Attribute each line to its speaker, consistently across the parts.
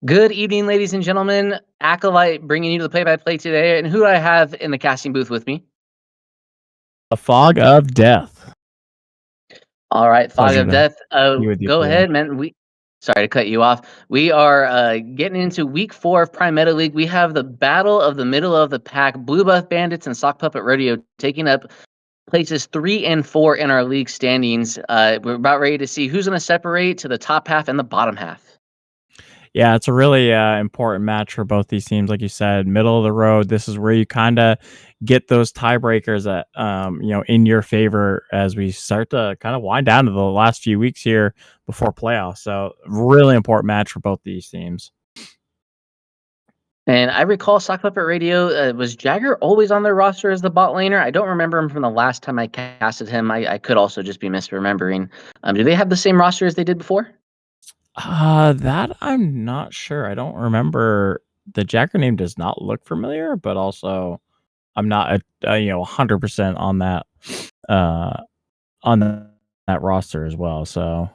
Speaker 1: Good evening, ladies and gentlemen. Ackolyte bringing you the play-by-play today. And who do I have in the casting booth with me?
Speaker 2: A fog of death.
Speaker 1: All right, Fog
Speaker 2: Pleasure
Speaker 1: of
Speaker 2: to
Speaker 1: Death.
Speaker 2: be with you
Speaker 1: Go
Speaker 2: today.
Speaker 1: ahead, man. Sorry to cut you off. We are getting into week 4 of Prime Meta League. We have the battle of the middle of the pack, Blue Buff Bandits and Sock Puppet Rodeo taking up places 3 and 4 in our league standings. We're about ready to see who's going to separate to the top half and the bottom half.
Speaker 2: Yeah, it's a really important match for both these teams. Like you said, middle of the road. This is where you kind of get those tiebreakers that in your favor as we start to kind of wind down to the last few weeks here before playoffs. So really important match for both these teams.
Speaker 1: And I recall Sock Puppet Radio, was Jagger always on their roster as the bot laner? I don't remember him from the last time I casted him. I could also just be misremembering. Do they have the same roster as they did before?
Speaker 2: That I'm not sure. I don't remember. The Jacker name does not look familiar, but also I'm not 100% on that uh that roster as well. So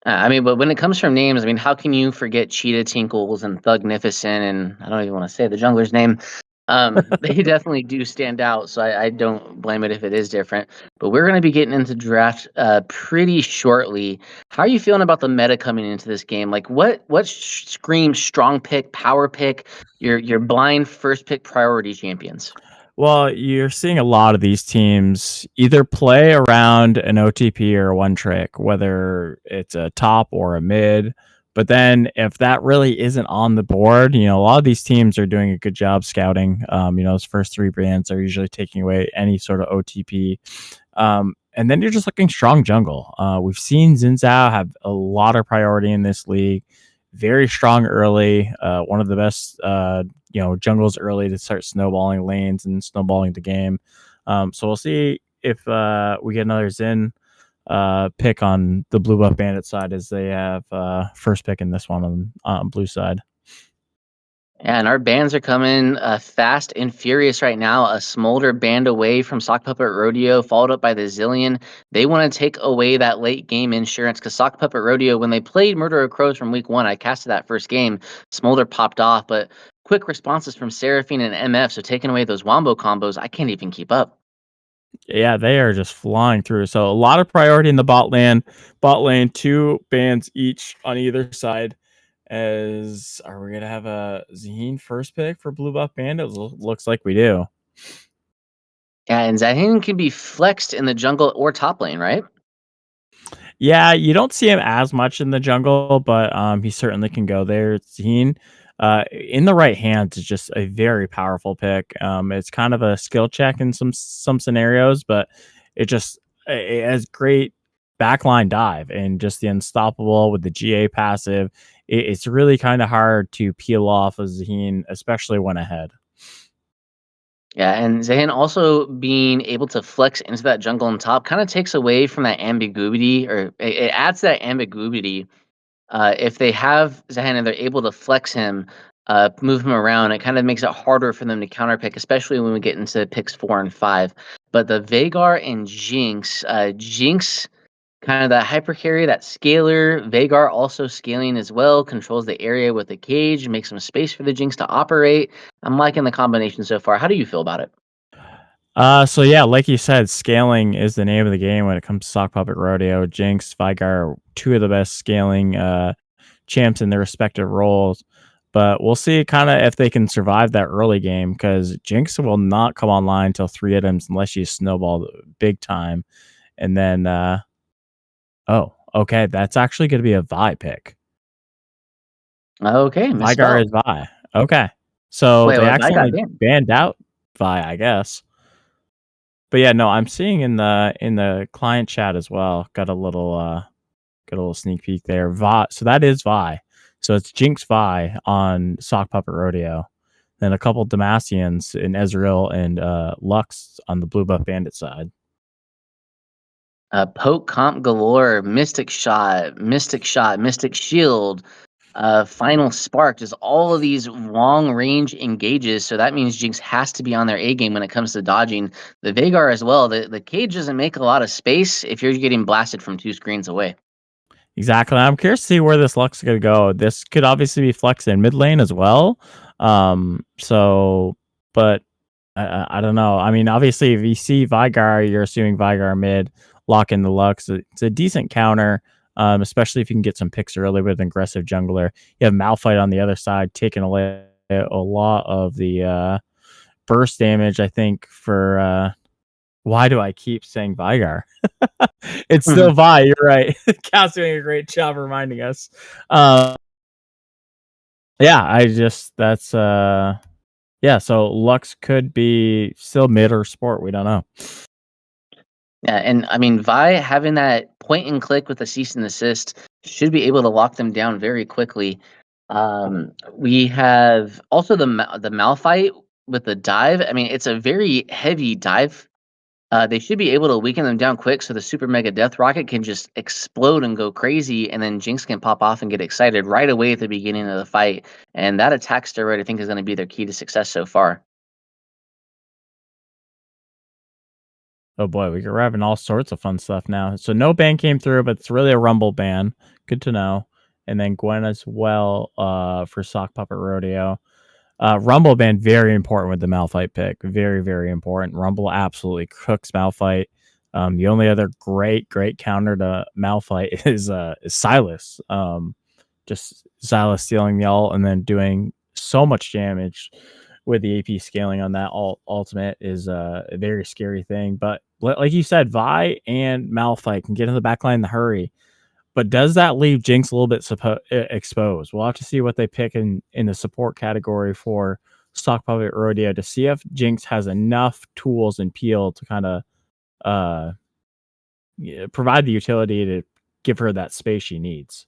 Speaker 1: But when it comes from names, how can you forget Cheetah Tinkles and Thugnificent and I don't even want to say the jungler's name. They definitely do stand out, so I don't blame it if it is different. But we're going to be getting into draft pretty shortly. How are you feeling about the meta coming into this game? Like, what screams strong pick, power pick, your blind first pick priority champions?
Speaker 2: well, you're seeing a lot of these teams either play around an OTP or a one trick, whether it's a top or a mid. But then if that really isn't on the board, a lot of these teams are doing a good job scouting. Those first three bands are usually taking away any sort of OTP. And then you're just looking strong jungle. We've seen Zinzao have a lot of priority in this league. Very strong early. One of the best, jungles early to start snowballing lanes and snowballing the game. So we'll see if we get another Zin pick on the Blue Buff Bandit side as they have first pick in this one on blue side.
Speaker 1: Yeah, and our bands are coming fast and furious right now. A Smolder band away from Sock Puppet Rodeo, followed up by the Zillion. They want to take away that late game insurance because Sock Puppet Rodeo, when they played Murder of Crows from week 1, I casted that first game. Smolder popped off, but quick responses from Seraphine and MF, so taking away those wombo combos, I can't even keep up.
Speaker 2: Yeah, they are just flying through. So a lot of priority in the bot lane. Bot lane, two bands each on either side. Are we gonna have a Zaheen first pick for Blue Buff Bandit? Looks like we do.
Speaker 1: Yeah, and Zahin can be flexed in the jungle or top lane, right?
Speaker 2: Yeah, you don't see him as much in the jungle, but he certainly can go there. Zaheen, in the right hands is just a very powerful pick. It's kind of a skill check in some scenarios, but it has great backline dive and just the unstoppable with the GA passive. It's really kind of hard to peel off of Zaheen, especially when ahead.
Speaker 1: Yeah, and Zayn also being able to flex into that jungle on top kind of takes away from that ambiguity, or it adds that ambiguity. If they have Zayn and they're able to flex him, move him around, it kind of makes it harder for them to counterpick, especially when we get into picks 4 and 5. But the Vagar and Jinx kind of that hyper carry, that scaler. Vagar also scaling as well, controls the area with the cage, makes some space for the Jinx to operate. I'm liking the combination so far. How do you feel about it?
Speaker 2: So yeah, like you said, scaling is the name of the game when it comes to Sock Puppet Rodeo. Jinx, Vigar are two of the best scaling champs in their respective roles. But we'll see kind of if they can survive that early game because Jinx will not come online until 3 items unless you snowball big time. And then oh, okay, that's actually gonna be a Vi pick.
Speaker 1: Okay,
Speaker 2: Vigar
Speaker 1: misspelled.
Speaker 2: is Vi. Okay. So
Speaker 1: Wait,
Speaker 2: they
Speaker 1: what? I got
Speaker 2: accidentally
Speaker 1: banned.
Speaker 2: banned out Vi, I guess. But yeah, no, I'm seeing in the client chat as well. Got a little sneak peek there. Vi, so that is Vi. So it's Jinx Vi on Sock Puppet Rodeo. Then a couple Demacians in Ezreal and Lux on the Blue Buff Bandit side.
Speaker 1: Poke comp galore, Mystic Shot, Mystic Shield, Final Spark. Just all of these long range engages. So that means Jinx has to be on their A game when it comes to dodging. The Vagar as well. The cage doesn't make a lot of space if you're getting blasted from 2 screens away.
Speaker 2: Exactly. I'm curious to see where this Lux is gonna go. This could obviously be flex in mid lane as well. So, but I don't know. I mean, obviously, if you see Vigar, you're assuming Vigar mid, lock in the Lux. It's a decent counter, especially if you can get some picks early with an aggressive jungler. You have Malphite on the other side, taking away a lot of the burst damage. I think for why do I keep saying Vigar? It's still Vi. You're right. Cat's doing a great job reminding us. Um, yeah, I just that's yeah. So Lux could be still mid or sport. We don't know.
Speaker 1: Yeah, and I mean, Vi having that point and click with the cease and desist should be able to lock them down very quickly. We have also the Malphite with the dive. I mean, it's a very heavy dive. They should be able to weaken them down quick, so the super mega death rocket can just explode and go crazy, and then Jinx can pop off and get excited right away at the beginning of the fight. And that attack steroid, I think, is going to be their key to success so far.
Speaker 2: Oh boy, we're having all sorts of fun stuff now. So no ban came through, but it's really a Rumble ban. Good to know. And then Gwen as well for Sock Puppet Rodeo. Rumble ban very important with the Malphite pick. Very, very important. Rumble absolutely cooks Malphite. The only other great counter to Malphite is Silas. Just Silas stealing the ult and then doing so much damage with the AP scaling on that ultimate is a very scary thing. But like you said, Vi and Malphite can get in the backline in the hurry. But does that leave Jinx a little bit exposed? We'll have to see what they pick in the support category for Stock Puppet Rodeo to see if Jinx has enough tools and peel to kind of uh, provide the utility to give her that space she needs.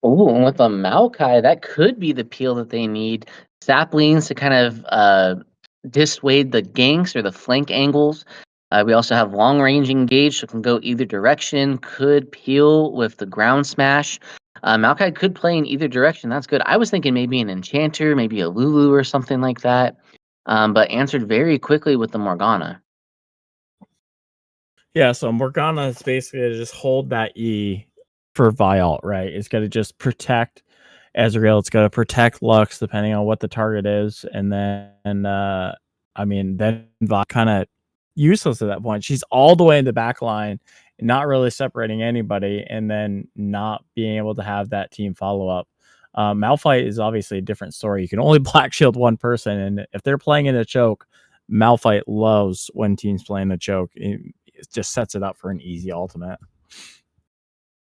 Speaker 1: Ooh, and with a Maokai, that could be the peel that they need. Saplings to kind of dissuade the ganks or the flank angles. We also have long range engage, so can go either direction. Could peel with the ground smash. Maokai could play in either direction. That's good. I was thinking maybe an enchanter, maybe a Lulu or something like that. But answered very quickly with the Morgana.
Speaker 2: Yeah, so Morgana is basically to just hold that E for Vialt, right? It's going to just protect Ezreal. It's going to protect Lux, depending on what the target is. And then, I mean, then Vi kind of useless at that point. She's all the way in the back line, not really separating anybody, and then not being able to have that team follow up. Malphite is obviously a different story. You can only black shield one person, and if they're playing in a choke, Malphite loves when teams play in a choke. It just sets it up for an easy ultimate.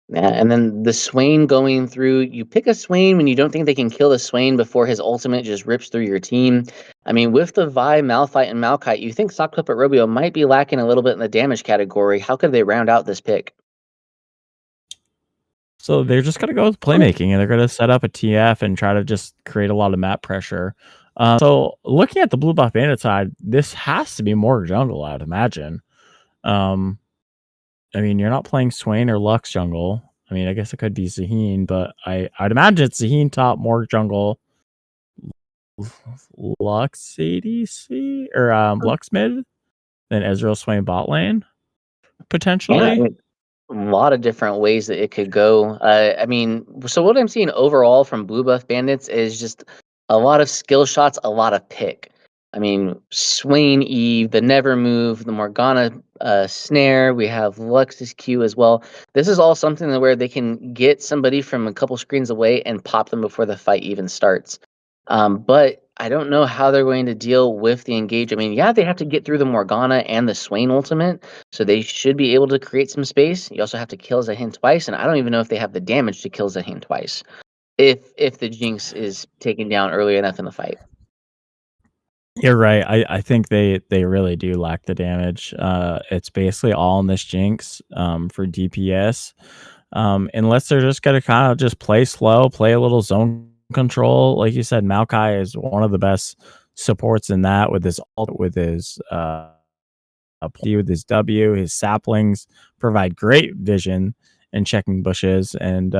Speaker 1: Yeah, and then the Swain going through, you pick a Swain when you don't think they can kill the Swain before his ultimate just rips through your team. I mean, with the Vi, Malphite, and Malkite, you think Sock Puppet Robio might be lacking a little bit in the damage category. How could they round out this pick?
Speaker 2: So they're just gonna go with playmaking, and they're gonna set up a TF and try to just create a lot of map pressure. So looking at the blue buff bandit side, this has to be more jungle, I'd imagine. Um, I mean, you're not playing Swain or Lux jungle. I mean, I guess it could be Zaheen, but I'd imagine it's Zaheen top, more jungle, Lux ADC or Lux mid, then Ezreal Swain bot lane
Speaker 1: Yeah, I
Speaker 2: potentially.
Speaker 1: mean, a lot of different ways that it could go. I mean, so what I'm seeing overall from Blue Buff Bandits is just a lot of skill shots, a lot of pick. I mean, Swain Eve, the Never Move, the Morgana Snare. We have Lux's Q as well. This is all something that where they can get somebody from a couple screens away and pop them before the fight even starts. But I don't know how they're going to deal with the engage. I mean, yeah, they have to get through the Morgana and the Swain ultimate, so they should be able to create some space. You also have to kill Zahin twice, and I don't even know if they have the damage to kill Zahin twice. If the Jinx is taken down early enough in the fight.
Speaker 2: You're right. I think they really do lack the damage. It's basically all in this Jinx for DPS. Unless they're just gonna kind of just play slow, play a little zone control. Like you said, Maokai is one of the best supports in that with his ult, with his with his W, his saplings provide great vision and checking bushes. And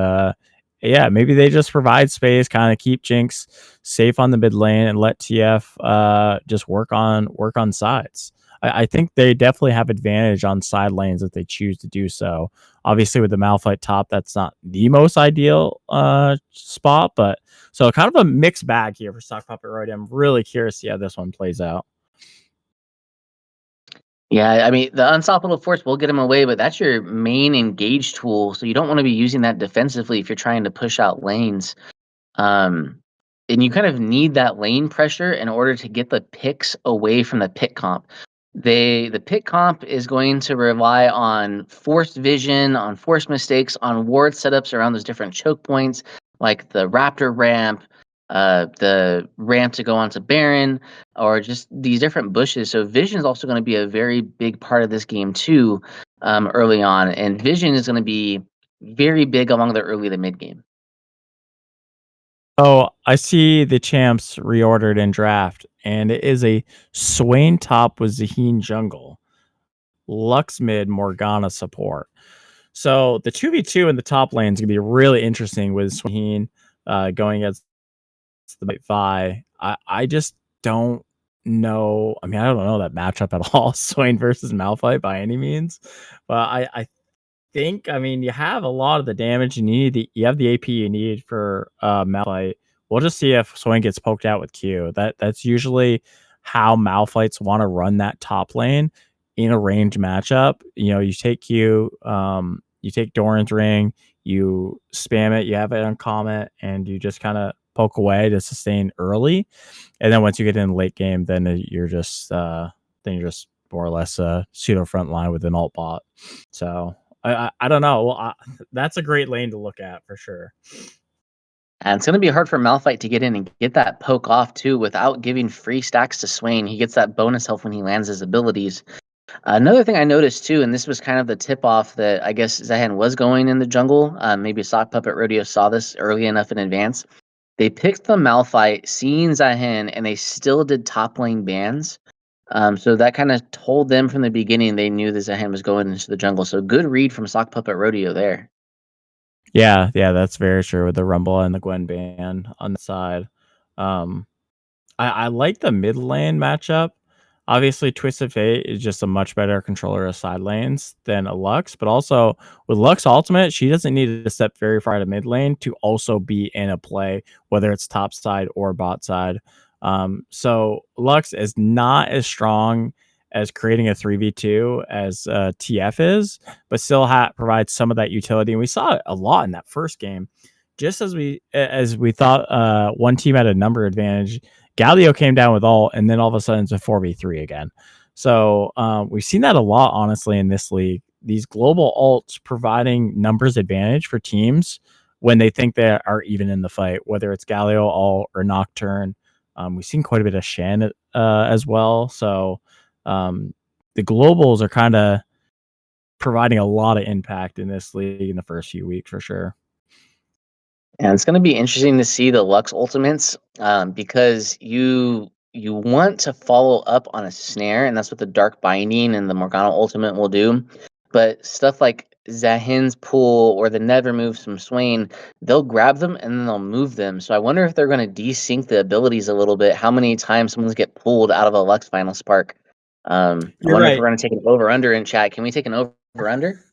Speaker 2: yeah, maybe they just provide space, kind of keep Jinx safe on the mid lane and let TF just work on sides. I think they definitely have advantage on side lanes if they choose to do so. Obviously, with the Malphite top, that's not the most ideal spot, but so kind of a mixed bag here for Sock Puppet Rodeo. I'm really curious to see how this one plays out.
Speaker 1: Yeah, I mean, the unstoppable force will get him away, but that's your main engage tool, so you don't want to be using that defensively if you're trying to push out lanes. Um, and you kind of need that lane pressure in order to get the picks away from the pick comp. The pick comp is going to rely on forced vision, on forced mistakes, on ward setups around those different choke points, like the Raptor ramp, the ramp to go onto Baron, or just these different bushes. So vision is also going to be a very big part of this game too, early on, and vision is going to be very big along the early to mid game.
Speaker 2: Oh, I see the champs reordered in draft, and it is a Swain top with Zaheen jungle, Lux mid, Morgana support. So the 2v2 in the top lane is going to be really interesting with Swain going against the Vi. I just don't know. I mean, I don't know that matchup at all, Swain versus Malphite by any means. But I think, I mean, you have a lot of the damage you need. You have the AP you need for Malphite. We'll just see if Swain gets poked out with Q. That's usually how Malphites want to run that top lane in a range matchup. You know, you take Q, you take Doran's ring, you spam it, you have it on Comet, and you just kind of poke away to sustain early. And then once you get in the late game, then you're just more or less a pseudo front line with an alt bot. So I don't know. Well, that's a great lane to look at for sure.
Speaker 1: And it's going to be hard for Malphite to get in and get that poke off too without giving free stacks to Swain. He gets that bonus health when he lands his abilities. Another thing I noticed too, and this was kind of the tip off that I guess Zahan was going in the jungle. Maybe Sock Puppet Rodeo saw this early enough in advance. They picked the Malphite, seeing Zahan, and they still did top lane bans. So that kind of told them from the beginning they knew that Zahan was going into the jungle. So good read from Sock Puppet Rodeo there.
Speaker 2: Yeah, that's very true with the Rumble and the Gwen ban on the side. Um, I like the mid lane matchup. Obviously, Twisted Fate is just a much better controller of side lanes than a Lux, but also with Lux ultimate, she doesn't need to step very far to mid lane to also be in a play, whether it's top side or bot side. So Lux is not as strong as creating a 3v2 as TF is, but still provides some of that utility. And we saw it a lot in that first game. Just as we thought one team had a number advantage, Galio came down with ult, and then all of a sudden it's a 4v3 again. So we've seen that a lot, honestly, in this league. These global ults providing numbers advantage for teams when they think they are even in the fight, whether it's Galio ult or Nocturne. We've seen quite a bit of Shen as well. So the globals are kind of providing a lot of impact in this league in the first few weeks for sure.
Speaker 1: And it's going to be interesting to see the Lux ultimates, because you want to follow up on a snare, and that's what the Dark Binding and the Morgana ultimate will do. But stuff like Zahin's pull or the Never moves from Swain, they'll grab them and then they'll move them. So I wonder if they're going to desync the abilities a little bit. How many times someone's get pulled out of a Lux Final Spark? I
Speaker 2: You're
Speaker 1: wonder if we're
Speaker 2: right.
Speaker 1: going to take an over under in chat. Can we take an over under?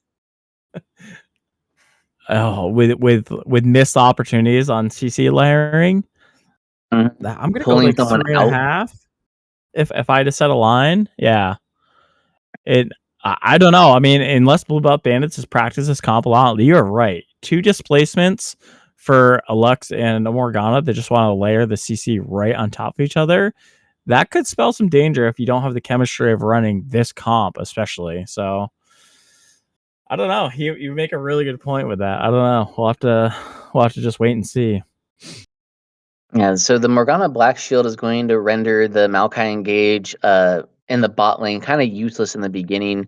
Speaker 2: Oh, with missed opportunities on CC layering,
Speaker 1: Mhm.
Speaker 2: I'm gonna go
Speaker 1: Pulling
Speaker 2: like
Speaker 1: someone out.
Speaker 2: 3.5. If I had to set a line, yeah. It I don't know. I mean, unless Blue Belt Bandits has practiced this comp a lot, you're right. 2 displacements for a Lux and a Morgana that just want to layer the CC right on top of each other. That could spell some danger if you don't have the chemistry of running this comp, especially. So I don't know. You make a really good point with that. I don't know. We'll have to just wait and see.
Speaker 1: Yeah, so the Morgana Black Shield is going to render the Maokai engage in the bot lane kind of useless in the beginning,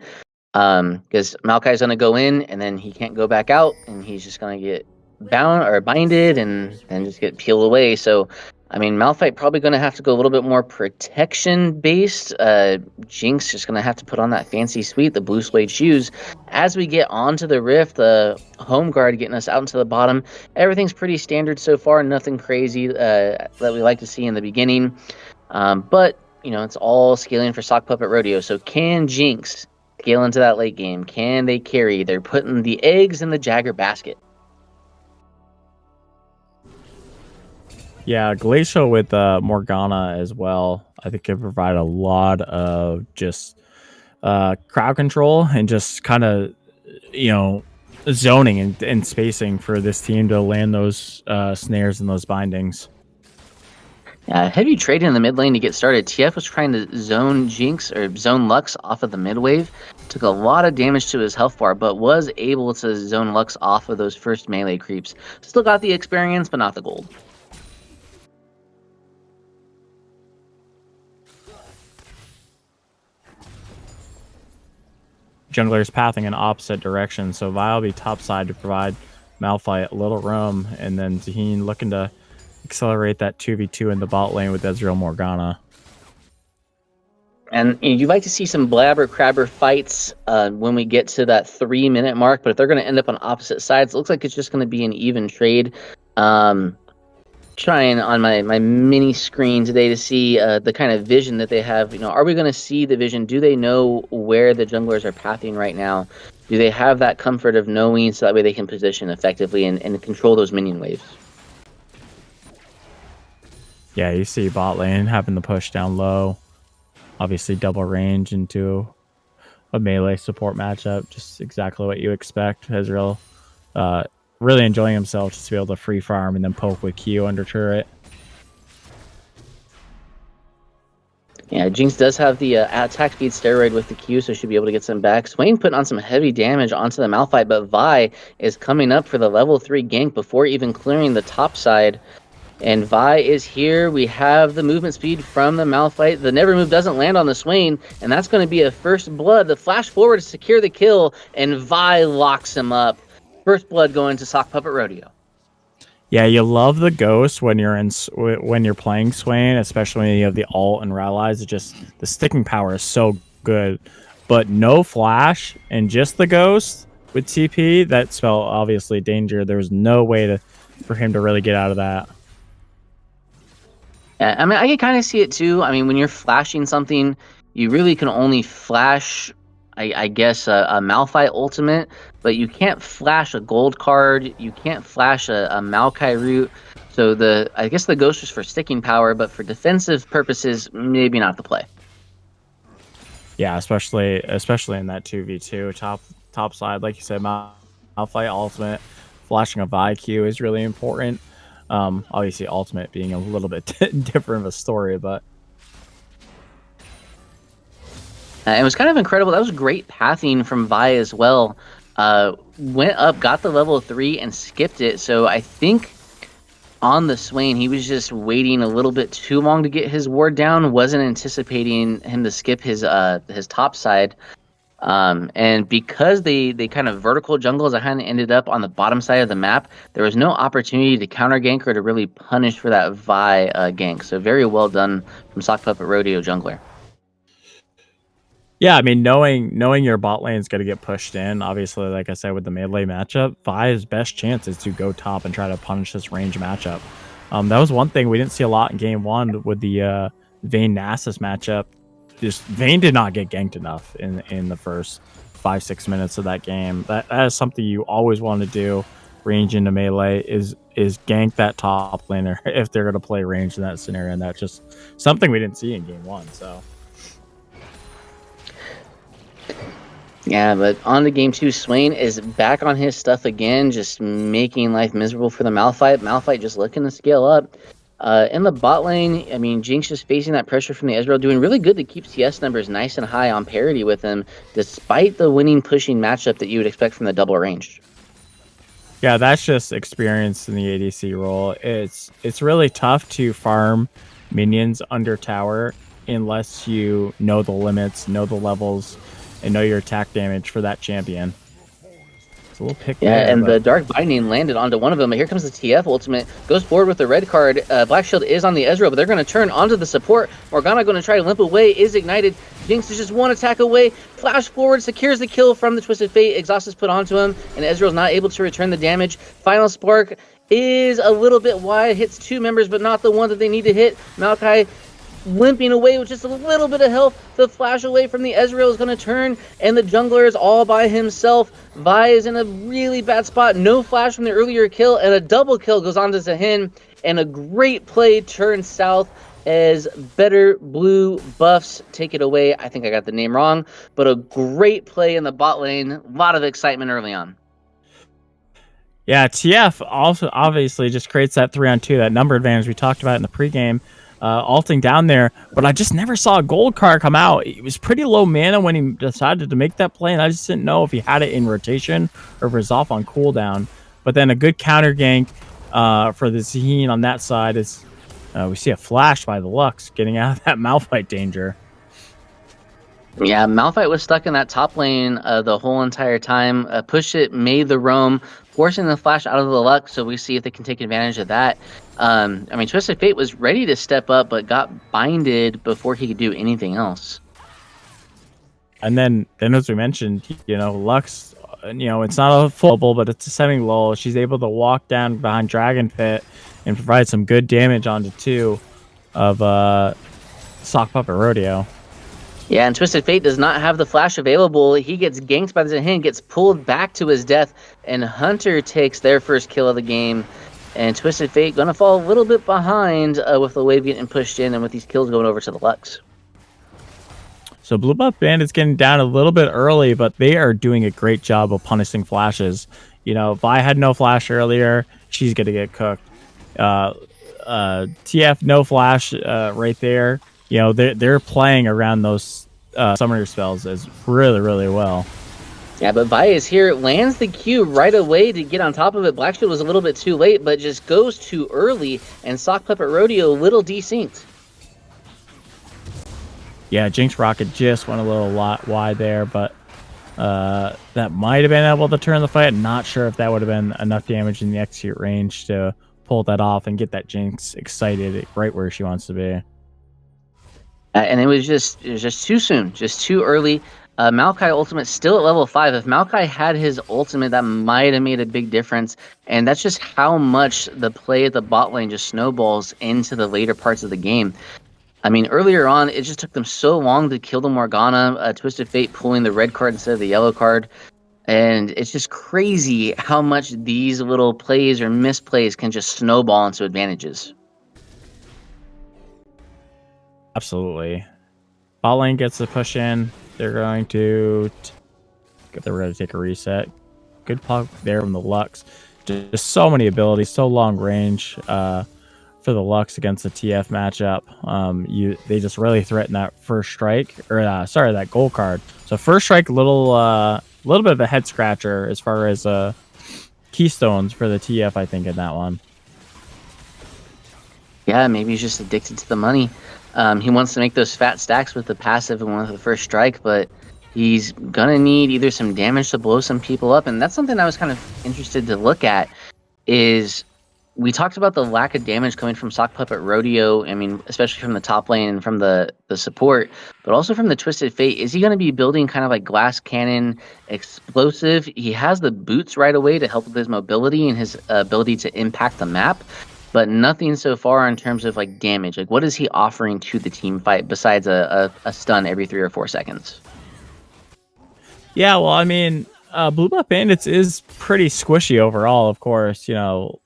Speaker 1: because Maokai's going to go in and then he can't go back out, and he's just going to get bound or binded and then just get peeled away. So, I mean, Malphite probably going to have to go a little bit more protection based. Jinx just going to have to put on that fancy suite, the blue suede shoes. As we get onto the rift, the home guard getting us out into the bottom. Everything's pretty standard so far, nothing crazy that we like to see in the beginning. But it's all scaling for Sock Puppet Rodeo. So can Jinx scale into that late game? Can they carry? They're putting the eggs in the Jagger basket.
Speaker 2: Yeah, Glacial with Morgana as well. I think can provide a lot of just crowd control and just kind of, zoning and spacing for this team to land those snares and those bindings.
Speaker 1: Heavy trade in the mid lane to get started. TF was trying to zone Jinx or zone Lux off of the mid wave. Took a lot of damage to his health bar, but was able to zone Lux off of those first melee creeps. Still got the experience, but not the gold.
Speaker 2: Jungler's pathing in opposite direction, so Vi will be top side to provide Malphite a little room, and then Zaheen looking to accelerate that 2v2 in the bot lane with Ezreal Morgana.
Speaker 1: And you'd like to see some blabber crabber fights when we get to that 3-minute mark, but if they're going to end up on opposite sides, it looks like it's just going to be an even trade. Trying on my mini screen today to see the kind of vision that they have. Are we going to see the vision? Do they know where the junglers are pathing right now? Do they have that comfort of knowing so that way they can position effectively and control those minion waves?
Speaker 2: Yeah, you see bot lane having the push down low. Obviously double range into a melee support matchup. Just exactly what you expect. Ezreal really enjoying himself just to be able to free farm and then poke with Q under turret.
Speaker 1: Yeah, Jinx does have the attack speed steroid with the Q, so she'll be able to get some back. Swain putting on some heavy damage onto the Malphite, but Vi is coming up for the level 3 gank before even clearing the top side. And Vi is here. We have the movement speed from the Malphite. The never move doesn't land on the Swain, and that's going to be a first blood. The flash forward to secure the kill, and Vi locks him up. First blood going to Sock Puppet Rodeo.
Speaker 2: Yeah, you love the ghost when you're playing Swain, especially when you have the ult and rallies. It's just the sticking power is so good, but no flash and just the ghost with TP that spelled obviously danger. There was no way for him to really get out of that.
Speaker 1: Yeah, I mean, I can kind of see it too. I mean, when you're flashing something, you really can only flash, I guess, a Malphite ultimate, but you can't flash a gold card. You can't flash a Maokai root. So I guess the ghost is for sticking power, but for defensive purposes, maybe not the play.
Speaker 2: Yeah, especially in that 2v2 top side, like you said, Malphite ultimate flashing a VIQ is really important. Obviously, ultimate being a little bit different of a story, but
Speaker 1: it was kind of incredible. That was great pathing from Vi as well. Went up, got the level 3, and skipped it. So I think on the Swain, he was just waiting a little bit too long to get his ward down. Wasn't anticipating him to skip his top side. And because they kind of vertical jungles, I kind of ended up on the bottom side of the map. There was no opportunity to counter gank or to really punish for that Vi gank. So very well done from Sock Puppet Rodeo jungler.
Speaker 2: Yeah, I mean, knowing your bot lane is going to get pushed in, obviously, like I said, with the melee matchup, Vi's best chance is to go top and try to punish this range matchup. That was one thing we didn't see a lot in game 1 with the Vayne Nasus matchup. Just Vayne did not get ganked enough in the first 5-6 minutes of that game. That is something you always want to do. Range into melee is gank that top laner if they're going to play range in that scenario, and that's just something we didn't see in game 1. So.
Speaker 1: Yeah, but on to game 2, Swain is back on his stuff again, just making life miserable for the Malphite. Malphite just looking to scale up. In the bot lane, I mean, Jinx just facing that pressure from the Ezreal, doing really good to keep CS numbers nice and high on parity with him, despite the winning pushing matchup that you would expect from the double range.
Speaker 2: Yeah, that's just experience in the ADC role. It's really tough to farm minions under tower unless you know the limits, know the levels, and know your attack damage for that champion. It's a little pick.
Speaker 1: Yeah, there, and the Dark Binding landed onto one of them. Here comes the TF ultimate. Goes forward with the red card. Black Shield is on the Ezreal, but they're going to turn onto the support. Morgana going to try to limp away. Is ignited. Jinx is just one attack away. Flash forward, secures the kill from the Twisted Fate. Exhaust is put onto him, and Ezreal's not able to return the damage. Final Spark is a little bit wide. Hits 2 members, but not the one that they need to hit. Maokai limping away with just a little bit of health. The flash away from the Ezreal is going to turn, and the jungler is all by himself. Vi is in a really bad spot. No flash from the earlier kill, and a double kill goes on to Zahin, and a great play turns south as better blue buffs take it away. I think I got the name wrong, but a great play in the bot lane. A lot of excitement early on.
Speaker 2: Yeah, TF also obviously just creates that 3-on-2, that number advantage we talked about in the pregame, ulting down there. But I just never saw a gold card come out. It was pretty low mana when he decided to make that play, and I just didn't know if he had it in rotation or if it was off on cooldown. But then a good counter gank for the Zahin on that side is we see a flash by the Lux getting out of that Malphite danger.
Speaker 1: Yeah, Malphite was stuck in that top lane the whole entire time. Push It made the roam, forcing the flash out of the Lux, so we see if they can take advantage of that. I mean, Twisted Fate was ready to step up, but got binded before he could do anything else.
Speaker 2: And then as we mentioned, Lux, it's not a full bubble, but it's a semi-lull. She's able to walk down behind Dragon Pit and provide some good damage onto 2 of Sock Puppet Rodeo.
Speaker 1: Yeah, and Twisted Fate does not have the flash available. He gets ganked by the Zahin, gets pulled back to his death, and Hunter takes their first kill of the game. And Twisted Fate going to fall a little bit behind with the wave getting pushed in and with these kills going over to the Lux.
Speaker 2: So Blue Buff Bandits getting down a little bit early, but they are doing a great job of punishing flashes. Vi had no flash earlier, she's going to get cooked. TF, no flash right there. They're playing around those summoner spells as really, really well.
Speaker 1: Yeah, but Vi is here, lands the Q right away to get on top of it. Black Shield was a little bit too late, but just goes too early, and Sock Puppet Rodeo a little desynced.
Speaker 2: Yeah, Jinx Rocket just went a little wide there, but that might have been able to turn the fight. Not sure if that would have been enough damage in the execute range to pull that off and get that Jinx excited right where she wants to be.
Speaker 1: And it was just too soon, just too early. Maokai ultimate still at level 5. If Maokai had his ultimate, that might have made a big difference. And that's just how much the play at the bot lane just snowballs into the later parts of the game. I mean, earlier on, it just took them so long to kill the Morgana, Twisted Fate pulling the red card instead of the yellow card. And it's just crazy how much these little plays or misplays can just snowball into advantages.
Speaker 2: Absolutely. Bot lane gets the push in. They're going to take a reset. Good pop there from the Lux. Just so many abilities, so long range for the Lux against the TF matchup. They just really threaten that first strike, or that gold card. So first strike, little bit of a head scratcher as far as keystones for the TF, I think, in that one.
Speaker 1: Yeah, maybe he's just addicted to the money. He wants to make those fat stacks with the passive and with the first strike, but he's gonna need either some damage to blow some people up, and that's something I was kind of interested to look at. Is we talked about the lack of damage coming from Sock Puppet Rodeo. I mean, especially from the top lane and from the support, but also from the Twisted Fate. Is he going to be building kind of like glass cannon explosive? He has the boots right away to help with his mobility and his ability to impact the map, but nothing so far in terms of like damage. Like, what is he offering to the team fight besides a stun every 3 or 4 seconds?
Speaker 2: Yeah, well, I mean, Blue Buff Bandits is pretty squishy overall, of course.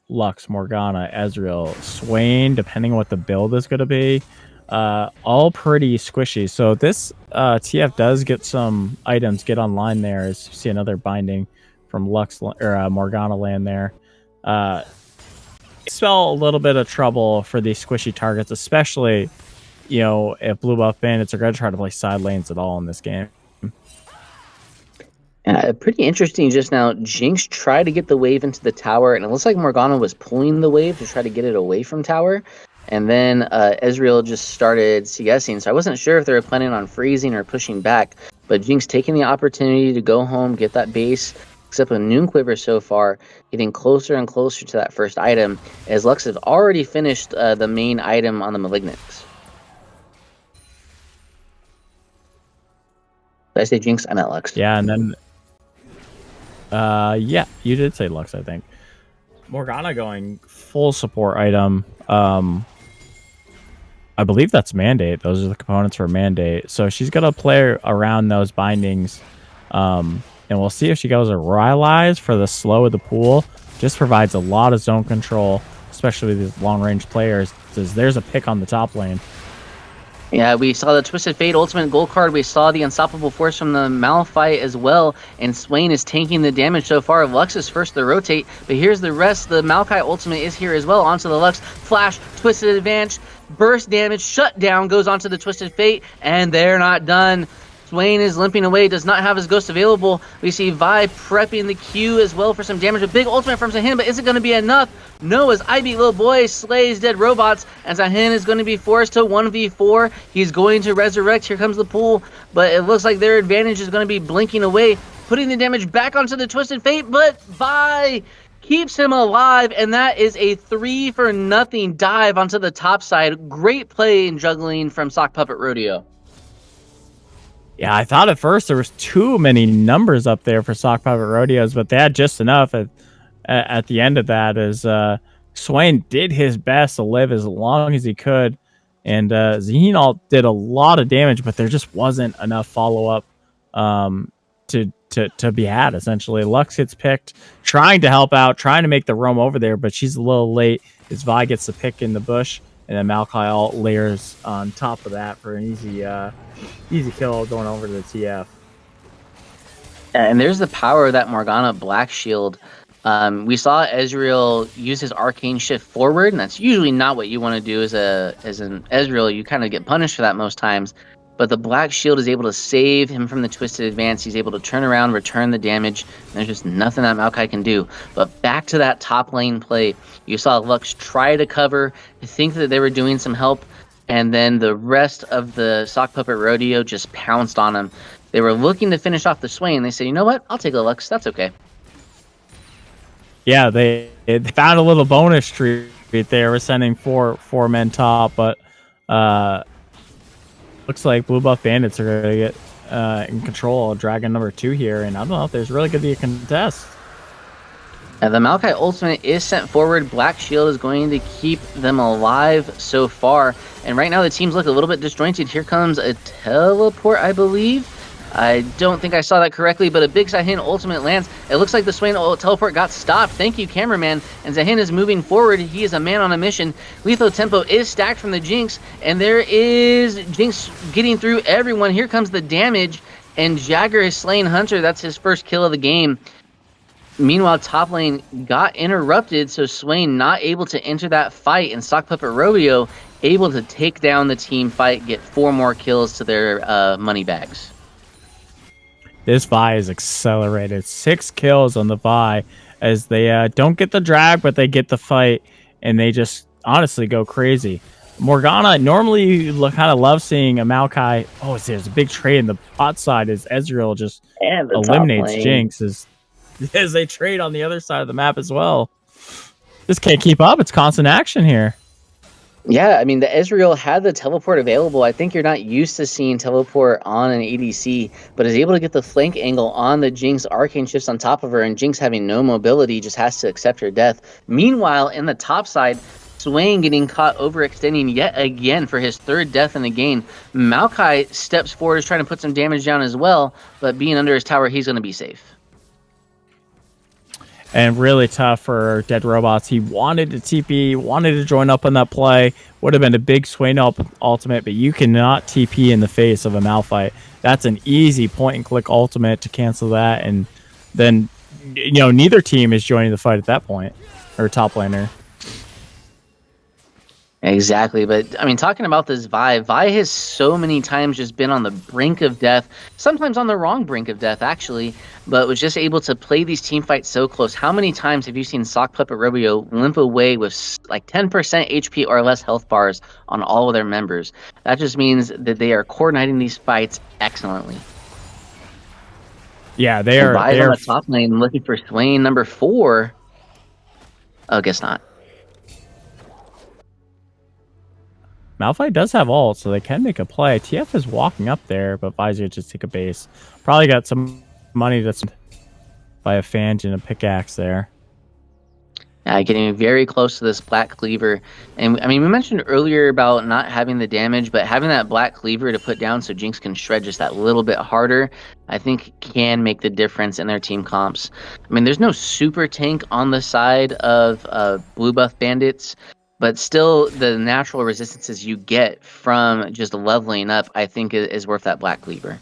Speaker 2: Lux, Morgana, Ezreal, Swain, depending on what the build is going to be, all pretty squishy. So this TF does get some items get online there. As you see another binding from Lux or Morgana land there. Spell a little bit of trouble for these squishy targets, especially if Blue Buff Bandits are going to try to play side lanes at all in this game.
Speaker 1: Pretty interesting just now. Jinx tried to get the wave into the tower, and it looks like Morgana was pulling the wave to try to get it away from tower. And then Ezreal just started CSing, so I wasn't sure if they were planning on freezing or pushing back. But Jinx taking the opportunity to go home, get that base, except with Noon Quiver so far, getting closer and closer to that first item, as Lux has already finished the main item on the Malignants. Did I say Jinx? I meant Lux.
Speaker 2: Yeah, and then... yeah, you did say Lux, I think. Morgana going full support item. I believe that's Mandate. Those are the components for Mandate. So she's gonna play around those bindings, and we'll see if she goes a Rylai's for the slow of the pool. Just provides a lot of zone control, especially with these long range players. There's a pick on the top lane.
Speaker 1: Yeah, we saw the Twisted Fate ultimate gold card. We saw the Unstoppable Force from the Malphite as well. And Swain is tanking the damage so far. Lux is first to rotate. But here's the rest. The Maokai ultimate is here as well. Onto the Lux. Flash, Twisted Advance, burst damage, shutdown goes onto the Twisted Fate. And they're not done. Swain is limping away, does not have his ghost available. We see Vi prepping the Q as well for some damage. A big ultimate from Zahin, but is it going to be enough? No, as I Beat Little Boy slays dead robots, and Zahin is going to be forced to 1v4. He's going to resurrect. Here comes the pool, but it looks like their advantage is going to be blinking away, putting the damage back onto the Twisted Fate, but Vi keeps him alive, and that is a 3-for-0 dive onto the top side. Great play and juggling from Sock Puppet Rodeo.
Speaker 2: Yeah, I thought at first there was too many numbers up there for Sock Puppet Rodeos, but they had just enough at the end of that as Swain did his best to live as long as he could. And Zahin did a lot of damage, but there just wasn't enough follow-up to be had, essentially. Lux gets picked, trying to help out, trying to make the roam over there, but she's a little late as Vi gets the pick in the bush. And then Maokai alt layers on top of that for an easy kill going over to the TF.
Speaker 1: And there's the power of that Morgana Black Shield. We saw Ezreal use his Arcane Shift forward, and that's usually not what you want to do as an Ezreal. You kind of get punished for that most times. But the Black Shield is able to save him from the Twisted Advance. He's able to turn around, return the damage. And there's just nothing that Maokai can do. But back to that top lane play. You saw Lux try to cover, think that they were doing some help, and then the rest of the Sock Puppet Rodeo just pounced on him. They were looking to finish off the Swain. They said, you know what? I'll take a Lux. That's okay.
Speaker 2: Yeah, they found a little bonus treat there. We're sending four men top, but looks like Blue Buff Bandits are going to get in control of Dragon number 2 here, and I don't know if there's really going to be a contest.
Speaker 1: And the Maokai ultimate is sent forward. Black Shield is going to keep them alive so far. And right now the teams look a little bit disjointed. Here comes a teleport, I believe. I don't think I saw that correctly, but a big Zahin ultimate lands. It looks like the Swain teleport got stopped. Thank you, cameraman. And Zahin is moving forward. He is a man on a mission. Lethal Tempo is stacked from the Jinx, and there is Jinx getting through everyone. Here comes the damage, and Jagger is slaying Hunter. That's his first kill of the game. Meanwhile, top lane got interrupted, so Swain not able to enter that fight, and Sock Puppet Rodeo able to take down the team fight, get 4 more kills to their money bags.
Speaker 2: This Vi is accelerated. 6 kills on the Vi as they don't get the drag, but they get the fight, and they just honestly go crazy. Morgana, normally you kind of love seeing a Maokai. Oh, there's a big trade in the bot side as Ezreal just eliminates Jinx as they trade on the other side of the map as well. Just can't keep up. It's constant action here.
Speaker 1: Yeah, I mean, the Ezreal had the teleport available. I think you're not used to seeing teleport on an ADC, but is able to get the flank angle on the Jinx. Arcane shifts on top of her, and Jinx having no mobility just has to accept her death. Meanwhile, in the top side, Swain getting caught overextending yet again for his 3rd death in the game. Maokai steps forward, is trying to put some damage down as well, but being under his tower, he's going to be safe.
Speaker 2: And really tough for Dead Robots. He wanted to TP, wanted to join up on that play. Would have been a big Swain ultimate, but you cannot TP in the face of a Malphite. That's an easy point-and-click ultimate to cancel that. And then, you know, neither team is joining the fight at that point, or top laner.
Speaker 1: Exactly, but I mean, talking about this Vi has so many times just been on the brink of death, sometimes on the wrong brink of death, actually, but was just able to play these team fights so close. How many times have you seen Sock Puppet Rodeo limp away with like 10% HP or less health bars on all of their members? That just means that they are coordinating these fights excellently.
Speaker 2: Yeah, they are.
Speaker 1: Vi's on the top lane looking for Swain number 4. Oh, guess not.
Speaker 2: Malphite does have ult, so they can make a play. TF is walking up there, but Visor just take a base. Probably got some money that's by a Fange and a pickaxe there.
Speaker 1: Getting very close to this black cleaver. And I mean, we mentioned earlier about not having the damage, but having that black cleaver to put down so Jinx can shred just that little bit harder, I think can make the difference in their team comps. I mean, there's no super tank on the side of blue buff bandits, but still the natural resistances you get from just leveling up, I think is worth that black cleaver.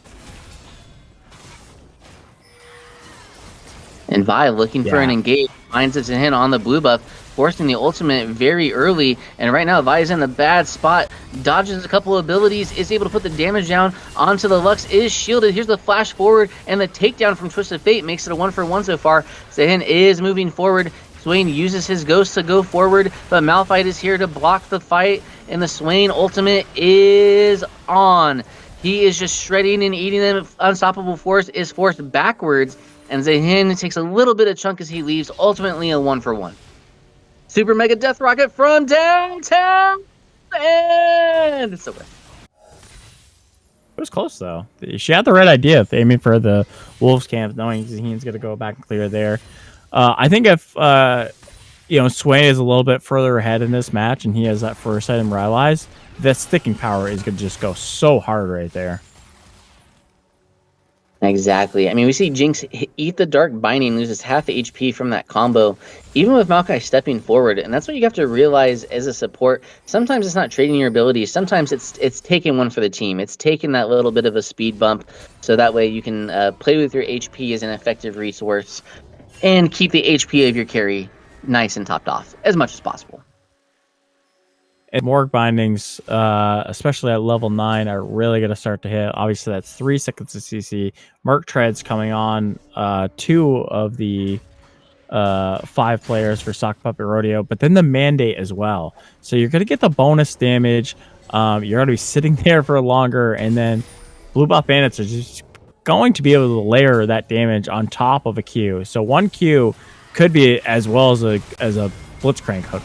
Speaker 1: And Vi looking for an engage, finds its hit on the blue buff, forcing the ultimate very early. And right now, Vi is in a bad spot, dodges a couple of abilities, is able to put the damage down onto the Lux, is shielded. Here's the flash forward, and the takedown from Twisted Fate makes it a 1-for-1 so far. Sehen is moving forward. Swain uses his ghost to go forward, but Malphite is here to block the fight, and the Swain ultimate is on. He is just shredding and eating them. Unstoppable Force is forced backwards, and Sehen takes a little bit of chunk as he leaves, ultimately a 1-for-1. Super Mega Death Rocket from downtown, and it's over.
Speaker 2: It was close, though. She had the right idea of aiming for the Wolves camp, knowing Zahin's going to go back and clear there. I think if Sway is a little bit further ahead in this match and he has that first item realized, that sticking power is going to just go so hard right there.
Speaker 1: Exactly. I mean, we see Jinx eat the Dark Binding, loses half HP from that combo, even with Maokai stepping forward. And that's what you have to realize as a support. Sometimes it's not trading your abilities. Sometimes it's taking one for the team. It's taking that little bit of a speed bump, so that way you can play with your HP as an effective resource and keep the HP of your carry nice and topped off as much as possible.
Speaker 2: And Morg bindings, especially at level 9, are really going to start to hit. Obviously, that's 3 seconds of CC. Merc Treads coming on 2 of the 5 players for Sock Puppet Rodeo, but then the Mandate as well. So you're going to get the bonus damage. You're going to be sitting there for longer, and then Blue Buff Bandits are just going to be able to layer that damage on top of a Q. So one Q could be as well as a Blitzcrank hook.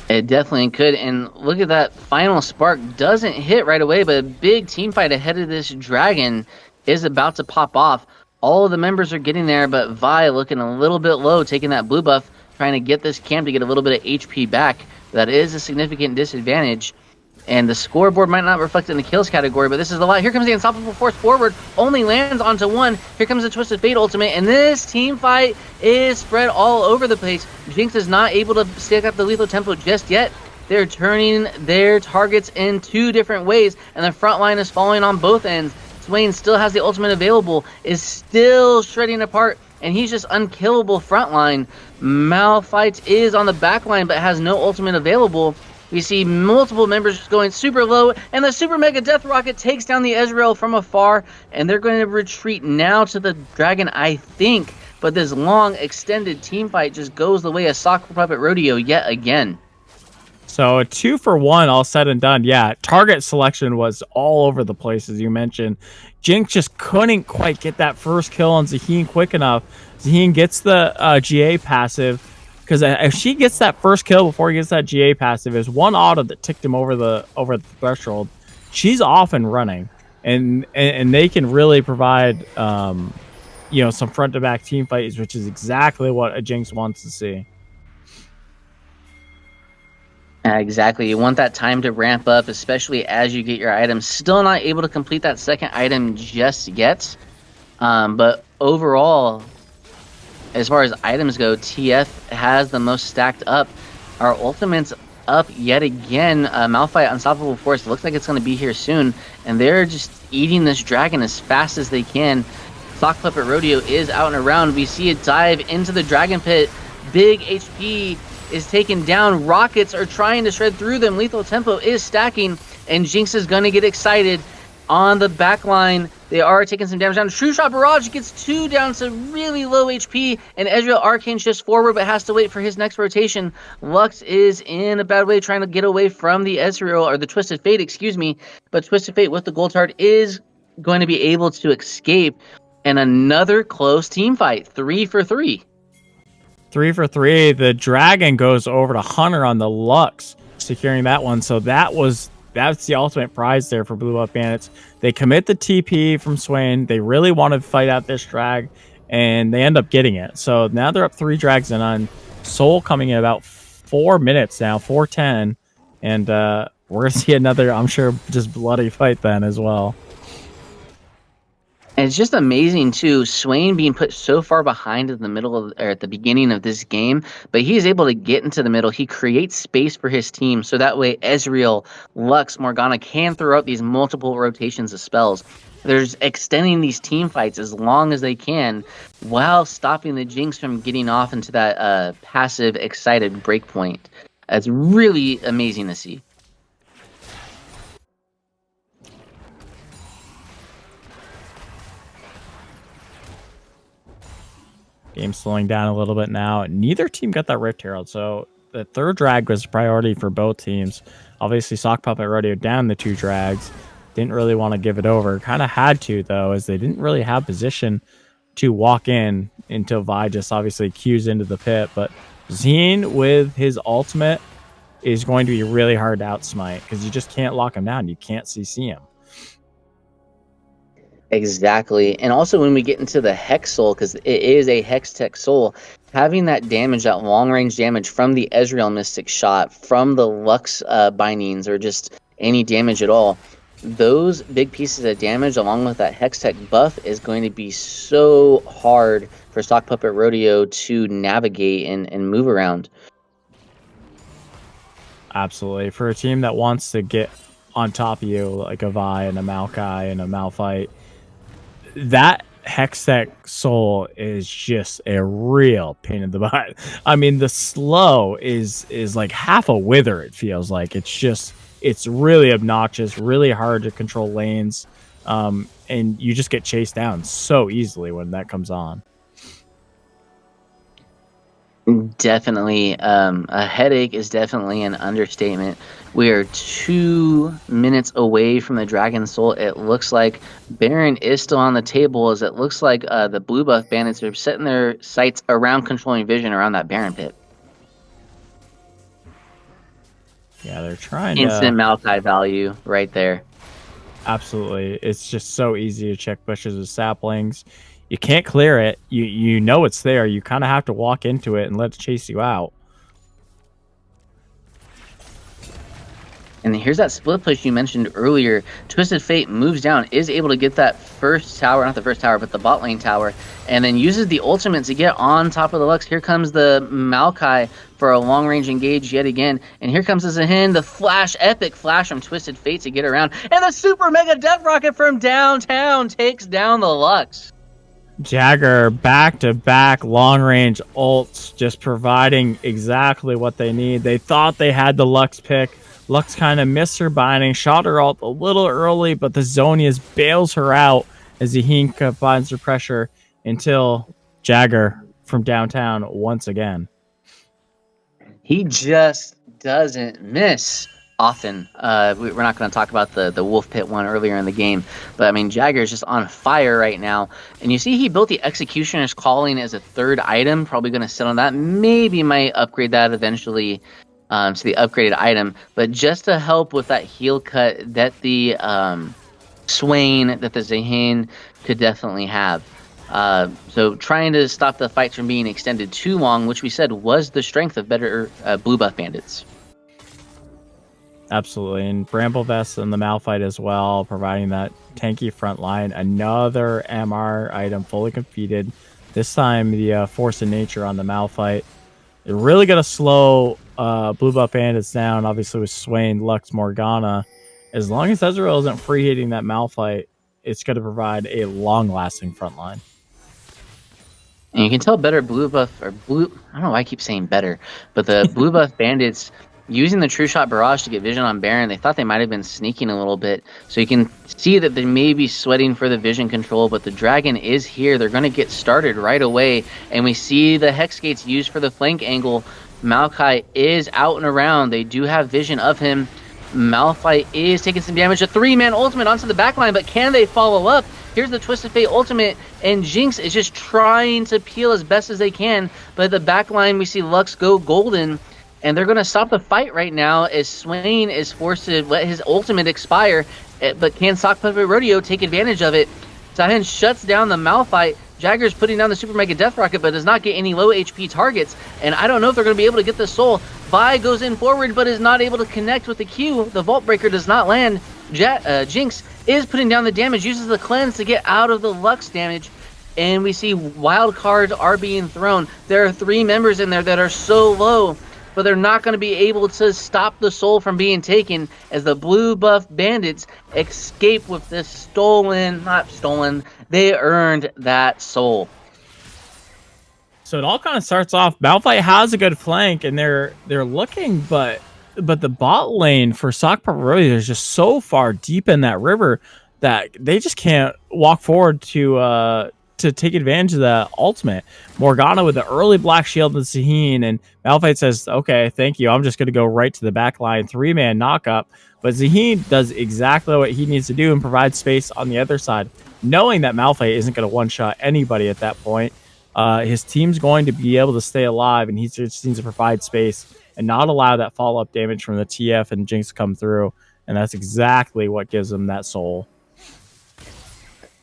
Speaker 1: It definitely could, and look at that final spark. Doesn't hit right away, but a big team fight ahead of this dragon is about to pop off. All of the members are getting there, but Vi looking a little bit low, taking that blue buff, trying to get this camp to get a little bit of HP back. That is a significant disadvantage, and the scoreboard might not reflect it in the kills category, but this is a lot. Here comes the Unstoppable Force forward, only lands onto 1. Here comes the Twisted Fate ultimate, and this team fight is spread all over the place. Jinx is not able to stick up the lethal tempo just yet. They're turning their targets in 2 different ways, and the front line is falling on both ends. Swain still has the ultimate available, is still shredding apart, and he's just unkillable front line. Malphite is on the back line, but has no ultimate available. We see multiple members just going super low, and the Super Mega Death Rocket takes down the Ezreal from afar, and they're going to retreat now to the dragon, I think. But this long, extended team fight just goes the way of Sock Puppet Rodeo yet again.
Speaker 2: So a 2-for-1 all said and done. Yeah, target selection was all over the place, as you mentioned. Jinx just couldn't quite get that first kill on Zahin quick enough. Zahin gets the GA passive, because if she gets that first kill before he gets that GA passive, is one auto that ticked him over the threshold. She's off and running, and they can really provide some front to back team fights, which is exactly what a Jinx wants to see.
Speaker 1: Exactly. You want that time to ramp up, especially as you get your items. Still not able to complete that second item just yet, but overall, as far as items go, TF has the most stacked up. Our ultimate's up yet again. Malphite Unstoppable Force looks like it's going to be here soon, and they're just eating this dragon as fast as they can. Sock Puppet Rodeo is out and around. We see it dive into the dragon pit. Big HP is taken down. Rockets are trying to shred through them. Lethal tempo is stacking, and Jinx is going to get excited on the back line. They are taking some damage down. True Shot Barrage gets 2 down to really low HP, and Ezreal Arcane's just forward, but has to wait for his next rotation. Lux is in a bad way, trying to get away from the Ezreal, or the Twisted Fate, excuse me, but Twisted Fate with the Gold Heart is going to be able to escape, and another close team fight, 3-for-3.
Speaker 2: 3-for-3. The dragon goes over to Hunter on the Lux, securing that one. So that's the ultimate prize there for Blue Buff Bandits. They commit the TP from Swain. They really want to fight out this drag and they end up getting it. So now they're up 3 drags in on Soul coming in about 4 minutes now, 4:10, and we're gonna see another, I'm sure, just bloody fight then as well.
Speaker 1: And it's just amazing too, Swain being put so far behind in the middle of, or at the beginning of this game, but he's able to get into the middle. He creates space for his team, so that way Ezreal, Lux, Morgana can throw out these multiple rotations of spells. There's extending these team fights as long as they can, while stopping the Jinx from getting off into that passive, excited breakpoint. It's really amazing to see.
Speaker 2: Game slowing down a little bit now. Neither team got that Rift Herald, so the third drag was a priority for both teams. Obviously, Sock Puppet Rodeo down the 2 drags. Didn't really want to give it over. Kind of had to, though, as they didn't really have position to walk in until Vi just obviously cues into the pit. But Zine, with his ultimate, is going to be really hard to outsmite because you just can't lock him down. You can't CC him.
Speaker 1: Exactly. And also when we get into the Hex Soul, because it is a Hex Tech Soul, having that damage, that long range damage from the Ezreal Mystic shot, from the Lux bindings, or just any damage at all, those big pieces of damage along with that Hex Tech buff is going to be so hard for Sock Puppet Rodeo to navigate and move around.
Speaker 2: Absolutely. For a team that wants to get on top of you, like a Vi and a Maokai and a Malphite, that Hextech Soul is just a real pain in the butt. I mean, the slow is like half a wither, it feels like. It's really obnoxious, really hard to control lanes, and you just get chased down so easily when that comes on.
Speaker 1: Definitely. A headache is definitely an understatement. We are 2 minutes away from the Dragon Soul. It looks like Baron is still on the table, as it looks like the blue buff bandits are setting their sights around controlling vision around that Baron pit.
Speaker 2: Yeah, they're trying
Speaker 1: Instant Maokai value right there.
Speaker 2: Absolutely. It's just so easy to check bushes with saplings. You can't clear it. You know it's there. You kind of have to walk into it and let it chase you out.
Speaker 1: And here's that split push you mentioned earlier. Twisted Fate moves down, is able to get that first tower, not the first tower, but the bot lane tower, and then uses the ultimate to get on top of the Lux. Here comes the Maokai for a long-range engage yet again. And here comes the Zahin, the flash, epic flash from Twisted Fate to get around. And the super mega death rocket from downtown takes down the Lux.
Speaker 2: Jagger back-to-back long-range ults, just providing exactly what they need. They thought they had the Lux pick. Lux kind of missed her binding, shot her ult a little early, but the Zonius bails her out as Zahin finds her pressure until Jagger from downtown once again.
Speaker 1: He just doesn't miss often. We're not going to talk about the Wolf Pit one earlier in the game, but I mean, Jagger is just on fire right now. And you see he built the Executioner's Calling as a third item, probably going to sit on that. Maybe might upgrade that eventually to the upgraded item, but just to help with that heal cut that the Swain, that the Zahin could definitely have. So trying to stop the fights from being extended too long, which we said was the strength of better blue buff bandits.
Speaker 2: Absolutely, and Bramble Vest and the Malphite as well, providing that tanky front line. Another MR item fully completed. This time the Force of Nature on the Malphite. They're really going to slow blue buff bandits down, obviously with Swain, Lux, Morgana. As long as Ezreal isn't free hitting that Malphite, it's going to provide a long-lasting front line.
Speaker 1: And you can tell better blue buff, or blue, I don't know why I keep saying better, but the blue buff bandits using the True Shot Barrage to get vision on Baron, they thought they might have been sneaking a little bit. So you can see that they may be sweating for the vision control, but the Dragon is here. They're going to get started right away. And we see the Hex Gates used for the flank angle. Maokai is out and around. They do have vision of him. Malphite is taking some damage. A 3-man ultimate onto the backline, but can they follow up? Here's the Twisted Fate ultimate, and Jinx is just trying to peel as best as they can. But at the backline, we see Lux go golden, and they're going to stop the fight right now as Swain is forced to let his ultimate expire. But can Sock Puppet Rodeo take advantage of it? Zahin shuts down the Malphite, Jagger's putting down the Super Mega Death Rocket, but does not get any low HP targets, and I don't know if they're going to be able to get the Soul. Vi goes in forward, but is not able to connect with the Q. The Vault Breaker does not land. Jinx is putting down the damage, uses the Cleanse to get out of the Lux damage, and we see wild cards are being thrown. There are 3 members in there that are so low, but they're not going to be able to stop the Soul from being taken as the blue buff Bandits escape with this not stolen, they earned that Soul.
Speaker 2: So it all kind of starts off. Malphite has a good flank, and they're looking, but the bot lane for Sock Puppet Rodeo is just so far deep in that river that they just can't walk forward to take advantage of the ultimate. Morgana with the early black shield and Zaheen, and Malphite says, okay, thank you. I'm just going to go right to the back line, 3-man knock-up. But Zaheen does exactly what he needs to do and provide space on the other side, knowing that Malphite isn't going to one-shot anybody at that point. His team's going to be able to stay alive, and he just needs to provide space and not allow that follow-up damage from the TF and Jinx to come through. And that's exactly what gives him that soul.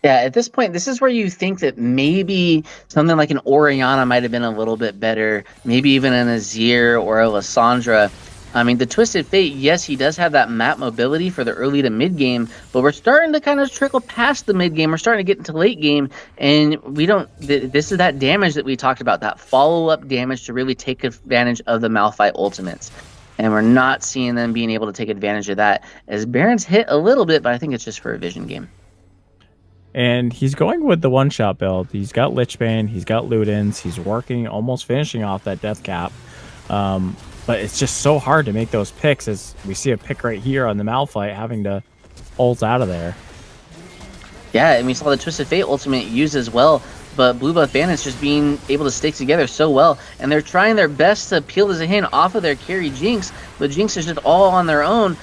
Speaker 1: Yeah, at this point, this is where you think that maybe something like an Orianna might have been a little bit better, maybe even an Azir or a Lissandra. I mean, the Twisted Fate, yes, he does have that map mobility for the early to mid game, but we're starting to kind of trickle past the mid game. We're starting to get into late game, and we don't. This is that damage that we talked about, that follow up damage to really take advantage of the Malphite ultimates. And we're not seeing them being able to take advantage of that, as Baron's hit a little bit, but I think it's just for a vision game.
Speaker 2: And he's going with the one-shot build. He's got Lichbane, he's got Ludens, he's working, almost finishing off that death cap. But it's just so hard to make those picks, as we see a pick right here on the Malphite having to ult out of there.
Speaker 1: Yeah, and we saw the Twisted Fate ultimate used as well, but Blue Buff Bandits just being able to stick together so well, and they're trying their best to peel the Zaheen off of their carry Jinx, but Jinx is just all on their own,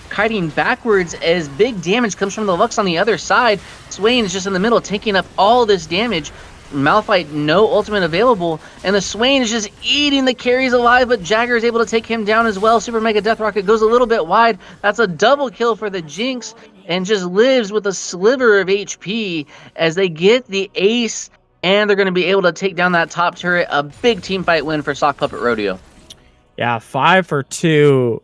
Speaker 1: kiting backwards as big damage comes from the Lux on the other side. Swain is just in the middle, taking up all this damage. Malphite, no ultimate available, and the Swain is just eating the carries alive, but Jagger is able to take him down as well. Super Mega Death Rocket goes a little bit wide. That's a double kill for the Jinx, and just lives with a sliver of HP as they get the ace, and they're going to be able to take down that top turret. A big team fight win for Sock Puppet Rodeo.
Speaker 2: Yeah, 5 for 2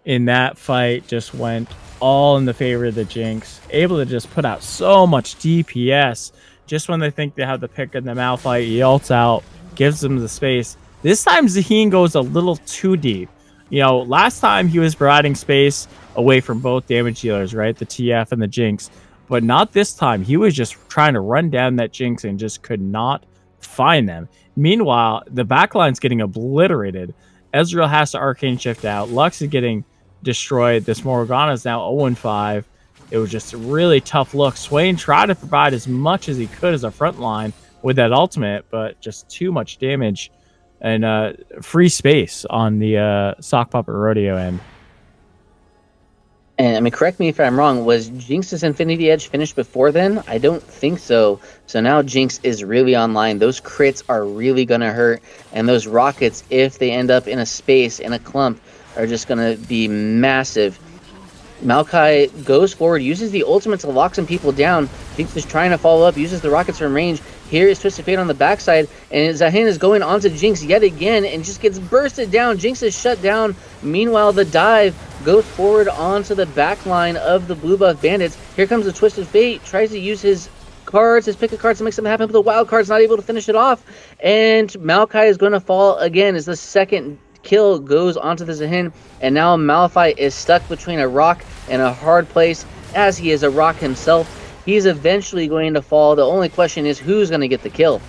Speaker 2: in that fight, just went all in the favor of the Jinx. Able to just put out so much DPS. Just when they think they have the pick in the Malphite, he ults out, gives them the space. This time, Zaheen goes a little too deep. You know, last time he was providing space away from both damage dealers, right? The TF and the Jinx. But not this time. He was just trying to run down that Jinx and just could not find them. Meanwhile, the backline's getting obliterated. Ezreal has to Arcane Shift out. Lux is getting destroyed. This Morgana is now 0-5. It was just a really tough look. Swain tried to provide as much as he could as a front line with that ultimate, but just too much damage and free space on the Sock Puppet Rodeo end.
Speaker 1: And I mean, correct me if I'm wrong, was Jinx's Infinity Edge finished before then? I don't think so. So now Jinx is really online. Those crits are really going to hurt. And those rockets, if they end up in a space, in a clump, are just going to be massive. Maokai goes forward, uses the ultimate to lock some people down. Jinx is trying to follow up, uses the rockets from range. Here is Twisted Fate on the backside, and Zaheen is going onto Jinx yet again and just gets bursted down. Jinx is shut down. Meanwhile, the dive goes forward onto the back line of the Blue Buff Bandits. Here comes the Twisted Fate, tries to use his cards, his pick of cards to make something happen, but the wild card's not able to finish it off. And Maokai is going to fall again as the second kill goes onto the Zaheen, and now Malphite is stuck between a rock and a hard place, as he is a rock himself. He's eventually going to fall. The only question is who's going to get the kill.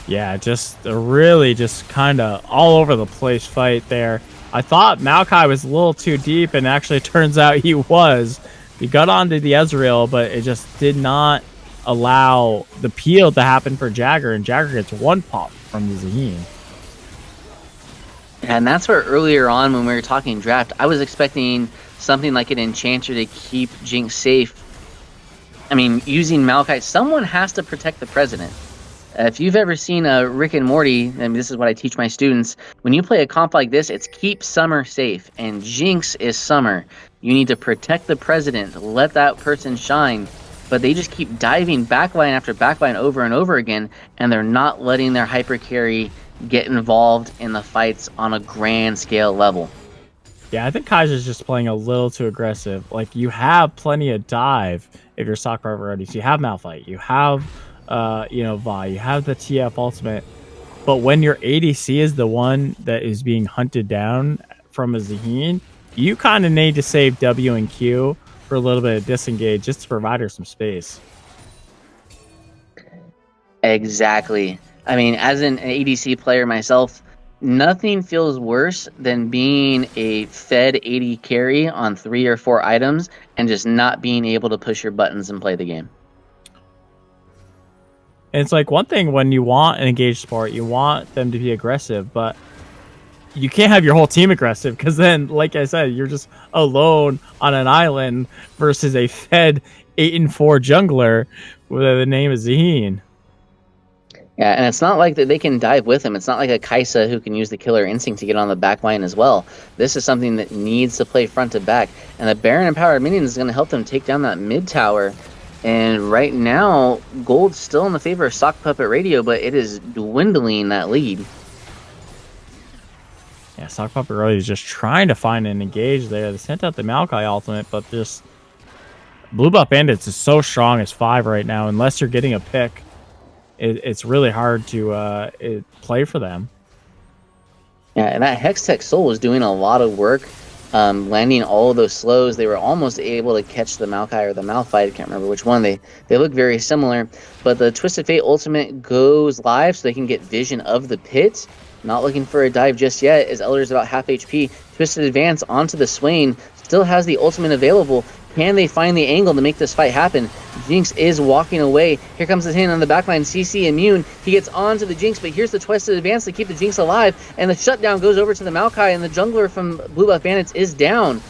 Speaker 2: Yeah, just a really just kind of all over the place fight there. I thought Maokai was a little too deep, and actually turns out he was. He got onto the Ezreal, but it just did not allow the peel to happen for Jagger, and Jagger gets one pop from the Zaheen.
Speaker 1: And that's where earlier on when we were talking draft, I was expecting something like an Enchanter to keep Jinx safe. I mean, using Maokai, someone has to protect the president. If you've ever seen Rick and Morty, and this is what I teach my students, when you play a comp like this, it's keep Summer safe, and Jinx is Summer. You need to protect the president, let that person shine. but they just keep diving backline after backline over and over again, and they're not letting their hyper carry get involved in the fights on a grand scale level.
Speaker 2: Yeah, I think Kaiser's just playing a little too aggressive. Like, you have plenty of dive if you're stock private ready. So you have Malphite, you have Vi, you have the TF ultimate. But when your ADC is the one that is being hunted down from a Zaheen, you kind of need to save W and Q for a little bit of disengage just to provide her some space.
Speaker 1: Exactly. I mean, as an ADC player myself, nothing feels worse than being a fed AD carry on 3 or 4 items and just not being able to push your buttons and play the game.
Speaker 2: And it's like one thing when you want an engaged support, you want them to be aggressive, but you can't have your whole team aggressive because then, like I said, you're just alone on an island versus a fed 8 and 4 jungler with the name of Zaheen.
Speaker 1: Yeah, and it's not like that they can dive with him. It's not like a Kaisa who can use the killer instinct to get on the back line as well. This is something that needs to play front to back. And the Baron Empowered Minion is going to help them take down that mid tower. And right now, gold's still in the favor of Sock Puppet Radio, but it is dwindling that lead.
Speaker 2: Yeah, Sock Puppet Radio is just trying to find an engage there. They sent out the Maokai ultimate, but just Blue Buff Bandits is so strong as 5 right now. Unless you're getting a pick, it's really hard to play for them.
Speaker 1: Yeah, and that Hextech Soul was doing a lot of work, landing all of those slows. They were almost able to catch the Maokai or the Malphite. I can't remember which one. They look very similar, but the Twisted Fate ultimate goes live so they can get vision of the pit. Not looking for a dive just yet, as Elder's about half HP. Twisted Advance onto the Swain, still has the ultimate available. Can they find the angle to make this fight happen? Jinx is walking away. Here comes the hit on the backline. CC immune. He gets onto the Jinx, but here's the Twisted Advance to keep the Jinx alive. And the shutdown goes over to the Maokai, and the jungler from Blue Buff Bandits is down.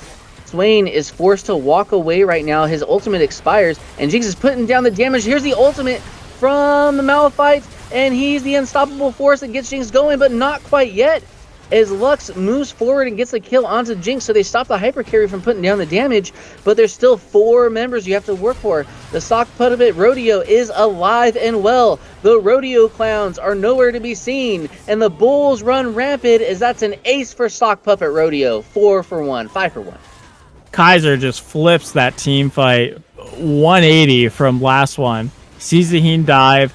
Speaker 1: Swain is forced to walk away right now. His ultimate expires, and Jinx is putting down the damage. Here's the ultimate from the Malphite, and he's the unstoppable force that gets Jinx going, but not quite yet. As Lux moves forward and gets the kill onto Jinx, so they stop the hyper carry from putting down the damage, but there's still 4 members you have to work for. The Sock Puppet Rodeo is alive and well. The Rodeo Clowns are nowhere to be seen, and the Bulls run rampant as that's an ace for Sock Puppet Rodeo. 4 for 1, 5 for 1.
Speaker 2: Kaiser just flips that team fight 180 from last one. Sees the Heen dive,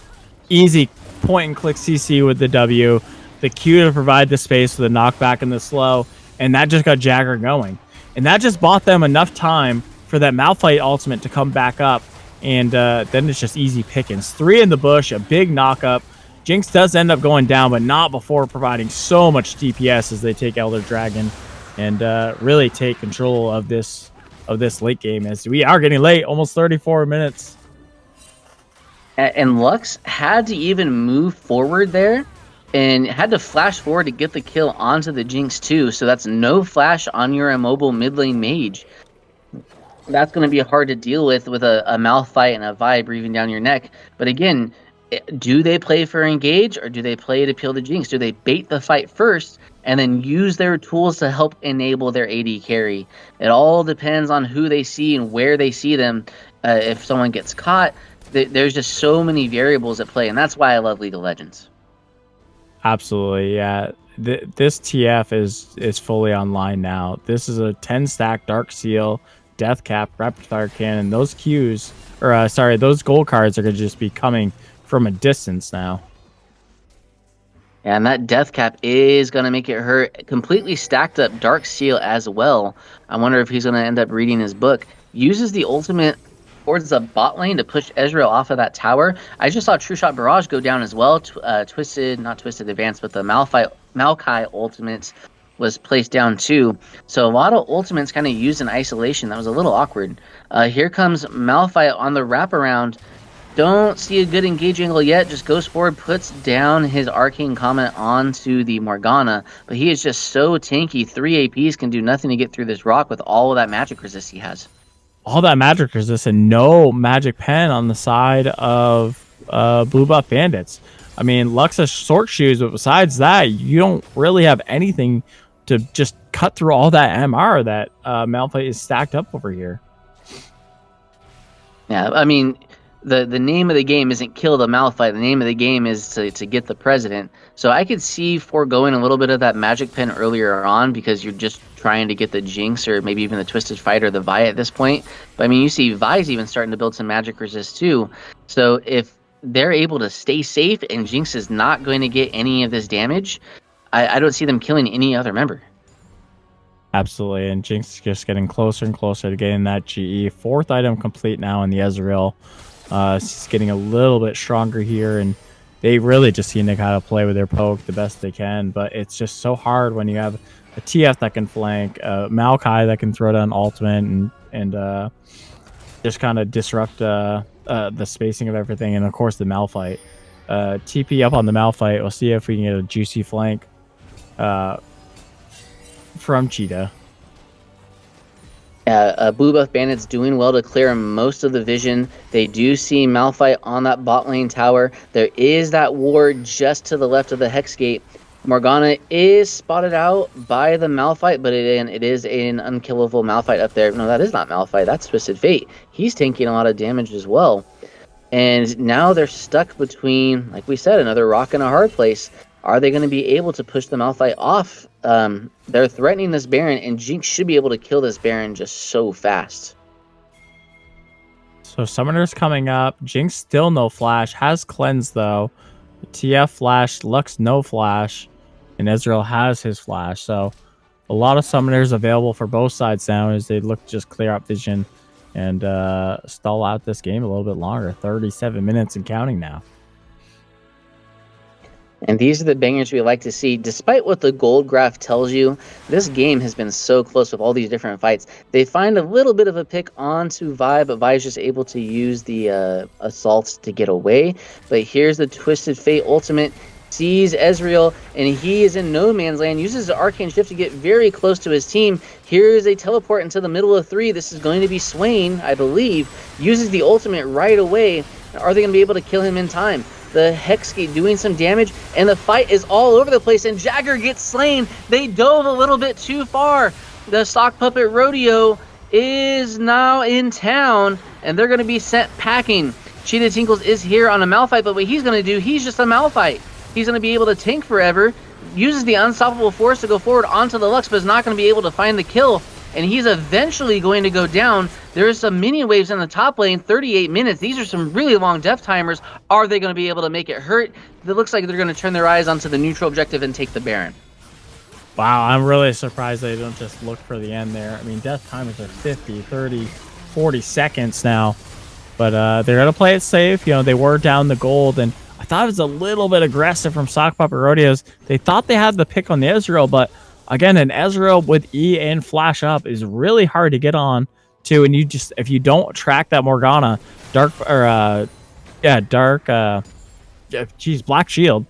Speaker 2: easy point and click CC with the W. The Q to provide the space for the knockback and the slow, and that just got Jagger going. And that just bought them enough time for that Malphite ultimate to come back up, and then it's just easy pickings. 3 in the bush, a big knock-up. Jinx does end up going down, but not before providing so much DPS as they take Elder Dragon and really take control of this late game, as we are getting late, almost 34 minutes.
Speaker 1: And Lux had to even move forward there, and had to flash forward to get the kill onto the Jinx too, so that's no flash on your immobile mid lane mage. That's going to be hard to deal with a Malphite and a Vi breathing down your neck. But again, do they play for engage, or do they play to peel the Jinx? Do they bait the fight first and then use their tools to help enable their AD carry? It all depends on who they see and where they see them. If someone gets caught, there's just so many variables at play, and that's why I love League of Legends.
Speaker 2: Absolutely, yeah. This TF is fully online now. This is a 10-stack Dark Seal, Death Cap, Rapid Fire Cannon. Those Qs, or those gold cards are going to just be coming from a distance now.
Speaker 1: Yeah, and that Death Cap is going to make it hurt. Completely stacked up Dark Seal as well. I wonder if he's going to end up reading his book. Uses the ultimate towards the bot lane to push Ezreal off of that tower. I just saw True Shot Barrage go down as well. Not Twisted Advance, but the Maokai ultimate was placed down too. So a lot of ultimates kind of used in isolation. That was a little awkward. Here comes Malphite on the wraparound. Don't see a good engage angle yet. Just goes forward, puts down his Arcane Comment onto the Morgana. But he is just so tanky. 3 APs can do nothing to get through this rock with all of that magic resist he has.
Speaker 2: All that magic resist and no magic pen on the side of Blue Buff Bandits. I mean, Lux has short shoes, but besides that, you don't really have anything to just cut through all that MR that Malphite is stacked up over here.
Speaker 1: Yeah, I mean, the name of the game isn't kill the Malphite. The name of the game is to get the president. So I could see foregoing a little bit of that magic pen earlier on because you're just trying to get the Jinx or maybe even the Twisted Fight or the Vi at this point. But I mean, you see Vi's even starting to build some magic resist too. So if they're able to stay safe and Jinx is not going to get any of this damage, I don't see them killing any other member.
Speaker 2: Absolutely, and Jinx is just getting closer and closer to getting that GE. Fourth item complete now in the Ezreal. She's getting a little bit stronger here, and they really just seem to kind of play with their poke the best they can. But it's just so hard when you have a TF that can flank, Maokai that can throw down ultimate, and just kind of disrupt the spacing of everything, and of course the Malphite. TP up on the Malphite. We'll see if we can get a juicy flank from Cheetah.
Speaker 1: Blue buff Bandits doing well to clear most of the vision. They do see Malphite on that bot lane tower. There is that ward just to the left of the Hex Gate. Morgana is spotted out by the Malphite, but it is an unkillable Malphite up there. No, that is not Malphite. That's Twisted Fate. He's taking a lot of damage as well. And now they're stuck between, like we said, another rock and a hard place. Are they going to be able to push the Malphite off? They're threatening this Baron, and Jinx should be able to kill this Baron just so fast.
Speaker 2: So Summoner's coming up. Jinx still no flash. Has cleanse though. TF flash. Lux no flash. And Ezreal has his flash. So a lot of Summoners available for both sides now as they look to just clear up vision and stall out this game a little bit longer. 37 minutes and counting now.
Speaker 1: And these are the bangers we like to see. Despite what the gold graph tells you, this game has been so close with all these different fights. They find a little bit of a pick onto Vi, but Vi is just able to use the assault to get away. But here's the Twisted Fate ultimate. Sees Ezreal, and he is in no man's land. Uses the Arcane Shift to get very close to his team. Here is a teleport into the middle of 3. This is going to be Swain, I believe. Uses the ultimate right away. Are they going to be able to kill him in time? The Hexgate doing some damage, and the fight is all over the place, and Jagger gets slain. They dove a little bit too far. The sock puppet Rodeo is now in town, and they're going to be sent packing. Cheetah Tinkles is here on a Malphite, but what he's going to do, he's just a Malphite. He's going to be able to tank forever, uses the Unstoppable Force to go forward onto the Lux, but is not going to be able to find the kill, and he's eventually going to go down. There's some mini waves in the top lane, 38 minutes. These are some really long death timers. Are they going to be able to make it hurt? It looks like they're going to turn their eyes onto the neutral objective and take the Baron.
Speaker 2: Wow, I'm really surprised they don't just look for the end there. I mean, death timers are 50, 30, 40 seconds now. But they're going to play it safe. You know, they were down the gold, and I thought it was a little bit aggressive from Sock Puppet Rodeos. They thought they had the pick on the Ezreal, but again, an Ezreal with E and Flash up is really hard to get on to, and you just, if you don't track that Morgana, Black Shield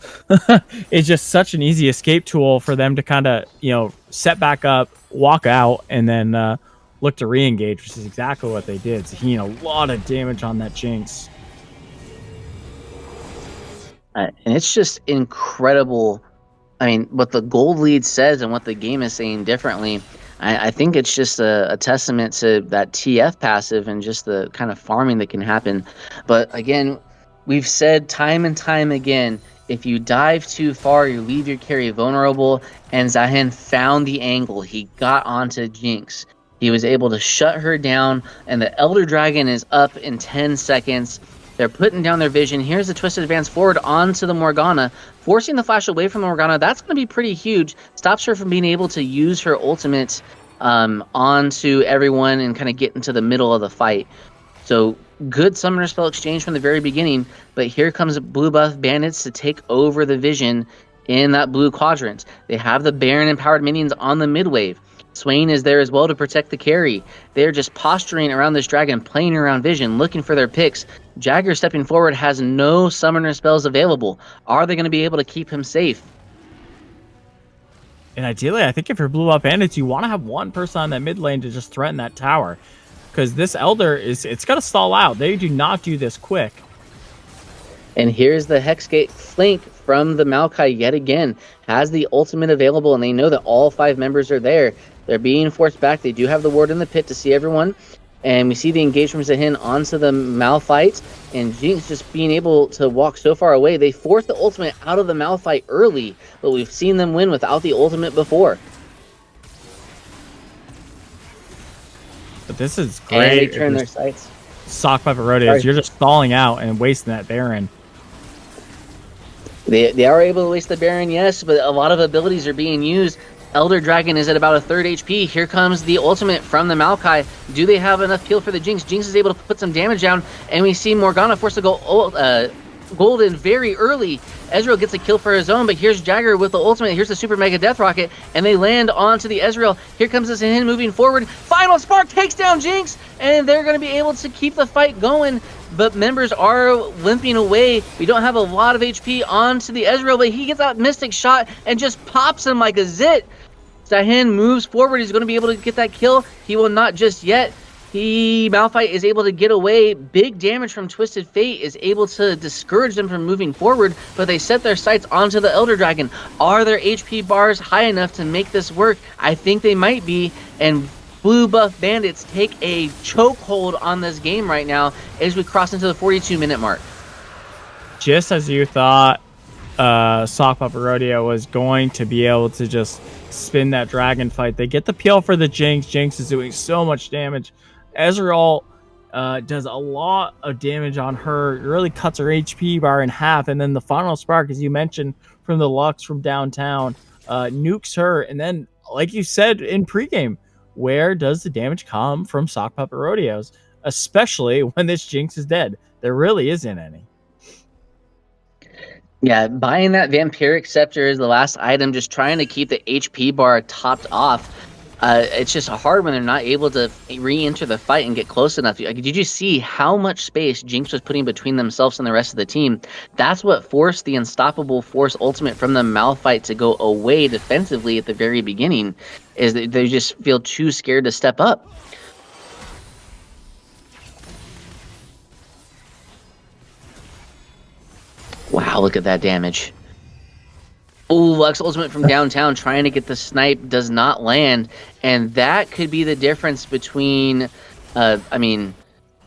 Speaker 2: is just such an easy escape tool for them to kind of, you know, set back up, walk out, and then look to re-engage, which is exactly what they did. So, you know, a lot of damage on that Jinx.
Speaker 1: And it's just incredible. I mean, what the gold lead says and what the game is saying differently. I think it's just a testament to that TF passive and just the kind of farming that can happen. But again, we've said time and time again, if you dive too far, you leave your carry vulnerable. And Zahen found the angle. He got onto Jinx. He was able to shut her down, and the Elder Dragon is up in 10 seconds. They're putting down their vision. Here's the Twisted Advance forward onto the Morgana, forcing the flash away from the Morgana. That's going to be pretty huge. Stops her from being able to use her ultimate onto everyone and kind of get into the middle of the fight. So good Summoner Spell exchange from the very beginning, but here comes Blue Buff Bandits to take over the vision in that blue quadrant. They have the Baron empowered minions on the mid wave. Swain is there as well to protect the carry. They're just posturing around this dragon, playing around vision, looking for their picks. Jagger stepping forward has no summoner spells available. Are they going to be able to keep him safe?
Speaker 2: And ideally, I think if you're Blue Up Bandits, you want to have one person on that mid lane to just threaten that tower. Because this Elder, it's going to stall out. They do not do this quick.
Speaker 1: And here's the Hexgate flank from the Maokai yet again. Has the ultimate available, and they know that all 5 members are there. They're being forced back. They do have the ward in the pit to see everyone. And we see the engagement from Zahin onto the Malphite, and Jinx just being able to walk so far away. They forced the ultimate out of the Malphite early, but we've seen them win without the ultimate before.
Speaker 2: But this is
Speaker 1: And they
Speaker 2: great.
Speaker 1: turn their sights.
Speaker 2: Sock Puppet Rodeos, you're just stalling out and wasting that Baron.
Speaker 1: They are able to waste the Baron, yes, but a lot of abilities are being used. Elder Dragon is at about a third HP. Here comes the ultimate from the Maokai. Do they have enough peel for the Jinx? Jinx is able to put some damage down, and we see Morgana forced to go golden very early. Ezreal gets a kill for his own, but here's Jagger with the ultimate. Here's the Super Mega Death Rocket, and they land onto the Ezreal. Here comes the Zahin moving forward. Final Spark takes down Jinx, and they're going to be able to keep the fight going, but members are limping away. We don't have a lot of HP onto the Ezreal, but he gets that Mystic Shot and just pops him like a zit. Zahin moves forward. He's going to be able to get that kill. He will not just yet. Malphite is able to get away. Big damage from Twisted Fate is able to discourage them from moving forward, but they set their sights onto the Elder Dragon. Are their HP bars high enough to make this work? I think they might be, and Blue Buff Bandits take a chokehold on this game right now as we cross into the 42-minute mark.
Speaker 2: Just as you thought Sock Puppet Rodeo was going to be able to just spin that dragon fight, they get the peel for the Jinx. Jinx is doing so much damage. Ezreal does a lot of damage on her. It really cuts her HP bar in half. And then the final spark, as you mentioned, from the Lux from downtown, nukes her. And then, like you said in pregame, where does the damage come from Sock Puppet Rodeos? Especially when this Jinx is dead. There really isn't any.
Speaker 1: Yeah, buying that Vampiric Scepter is the last item, just trying to keep the HP bar topped off. It's just hard when they're not able to re-enter the fight and get close enough. Did you see how much space Jinx was putting between themselves and the rest of the team? That's what forced the Unstoppable Force ultimate from the Malphite to go away defensively at the very beginning, is that they just feel too scared to step up. Wow, look at that damage. Ooh, Lux ultimate from downtown trying to get the snipe does not land, and that could be the difference between, I mean,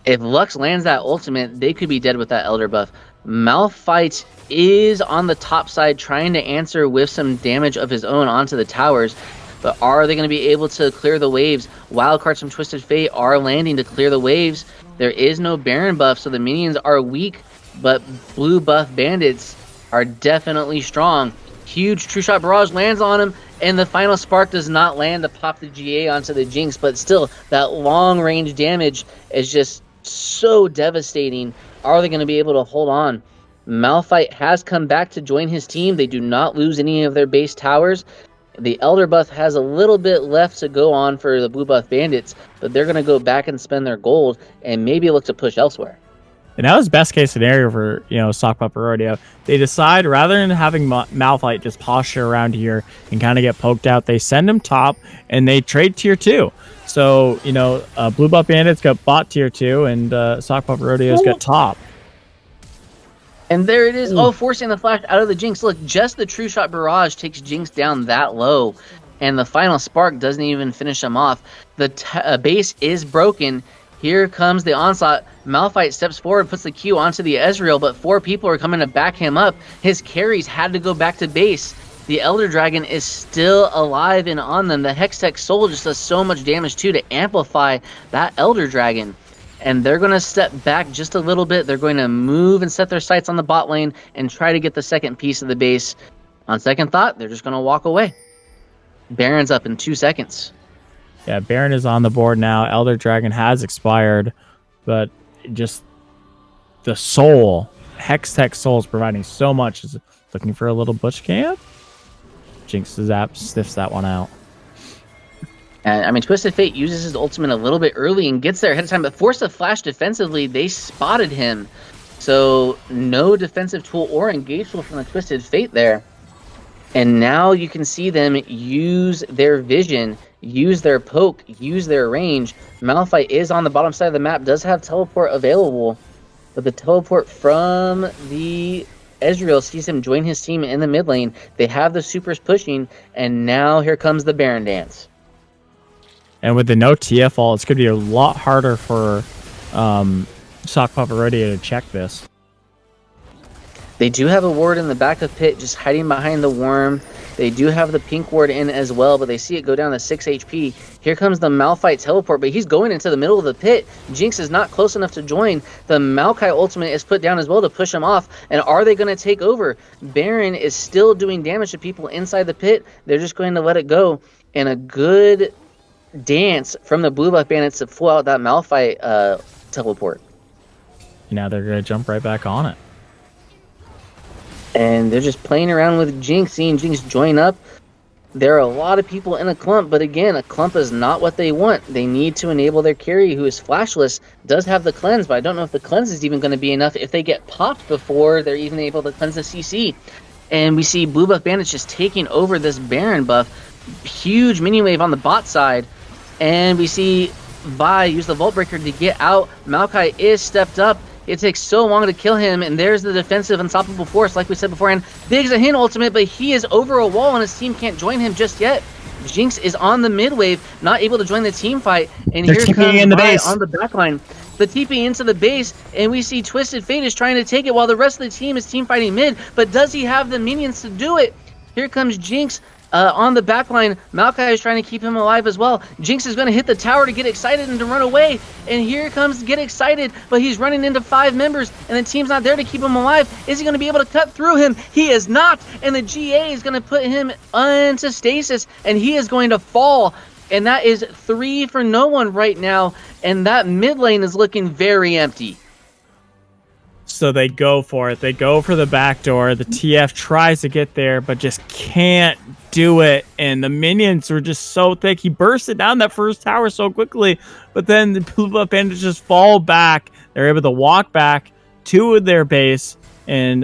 Speaker 1: if Lux lands that ultimate, they could be dead with that Elder buff. Malphite is on the top side trying to answer with some damage of his own onto the towers, but are they going to be able to clear the waves? Wildcards from Twisted Fate are landing to clear the waves. There is no Baron buff, so the minions are weak, but blue buff bandits are definitely strong. Huge True Shot Barrage lands on him, and the final spark does not land to pop the GA onto the Jinx, but still, that long range damage is just so devastating. Are they going to be able to hold on? Malphite has come back to join his team. They do not lose any of their base towers. The Elder buff has a little bit left to go on for the blue buff bandits, but they're going to go back and spend their gold and maybe look to push elsewhere.
Speaker 2: And that was best case scenario for, Sock Puppet Rodeo. They decide, rather than having Malphite just posture around here and kind of get poked out, they send him top and they trade tier 2. So, Blue Buff Bandits got bot tier 2 and Sock Puppet Rodeo's got top.
Speaker 1: And there it is. Oh, forcing the flash out of the Jinx. Look, just the True Shot Barrage takes Jinx down that low. And the final spark doesn't even finish him off. The base is broken. Here comes the onslaught. Malphite steps forward, puts the Q onto the Ezreal, but 4 people are coming to back him up. His carries had to go back to base. The Elder Dragon is still alive and on them. The Hextech Soul just does so much damage too to amplify that Elder Dragon. And they're going to step back just a little bit. They're going to move and set their sights on the bot lane and try to get the second piece of the base. On second thought, they're just going to walk away. Baron's up in 2 seconds.
Speaker 2: Yeah, Baron is on the board now. Elder Dragon has expired, but just the soul, Hextech Soul is providing so much. Is looking for a little Butch camp? Jinx's app sniffs that one out.
Speaker 1: And Twisted Fate uses his ultimate a little bit early and gets there ahead of time, but forced to flash defensively. They spotted him. So no defensive tool or engage tool from the Twisted Fate there. And now you can see them use their vision, use their poke, use their range. Malphite is on the bottom side of the map, does have teleport available, but the teleport from the Ezreal sees him join his team in the mid lane. They have the supers pushing, and now here comes the Baron dance.
Speaker 2: And with the no TF all, it's going to be a lot harder for Sock Puppet Rodeo to check this.
Speaker 1: They do have a ward in the back of pit, just hiding behind the worm. They do have the pink ward in as well, but they see it go down to 6 HP. Here comes the Malphite teleport, but he's going into the middle of the pit. Jinx is not close enough to join. The Maokai ultimate is put down as well to push him off. And are they going to take over? Baron is still doing damage to people inside the pit. They're just going to let it go. And a good dance from the blue buff bandits to pull out that Malphite teleport.
Speaker 2: Now they're going to jump right back on it.
Speaker 1: And they're just playing around with Jinx, seeing Jinx join up. There are a lot of people in a clump, but again, a clump is not what they want. They need to enable their carry, who is flashless, does have the cleanse, but I don't know if the cleanse is even going to be enough if they get popped before they're even able to cleanse the CC. And we see blue buff bandits just taking over this Baron buff. Huge mini wave on the bot side. And we see Vi use the Vault Breaker to get out. Maokai is stepped up. It takes so long to kill him, and there's the defensive unstoppable force, like we said beforehand. Big's a hint ultimate, but he is over a wall, and his team can't join him just yet. Jinx is on the mid wave, not able to join the team fight, and here comes
Speaker 2: in the base
Speaker 1: on the backline. The TP into the base, and we see Twisted Fate is trying to take it while the rest of the team is team fighting mid, but does he have the minions to do it? Here comes Jinx. On the backline, Maokai is trying to keep him alive as well. Jinx is going to hit the tower to get excited and to run away. And here comes Get Excited, but he's running into 5 members, and the team's not there to keep him alive. Is he going to be able to cut through him? He is not, and the GA is going to put him into stasis, and he is going to fall. And that is 3 for no one right now, and that mid lane is looking very empty.
Speaker 2: So they go for it. They go for the back door. The TF tries to get there, but just can't do it. And the minions were just so thick. He bursted down that first tower so quickly, but then the blue buff bandits just fall back. They're able to walk back to their base and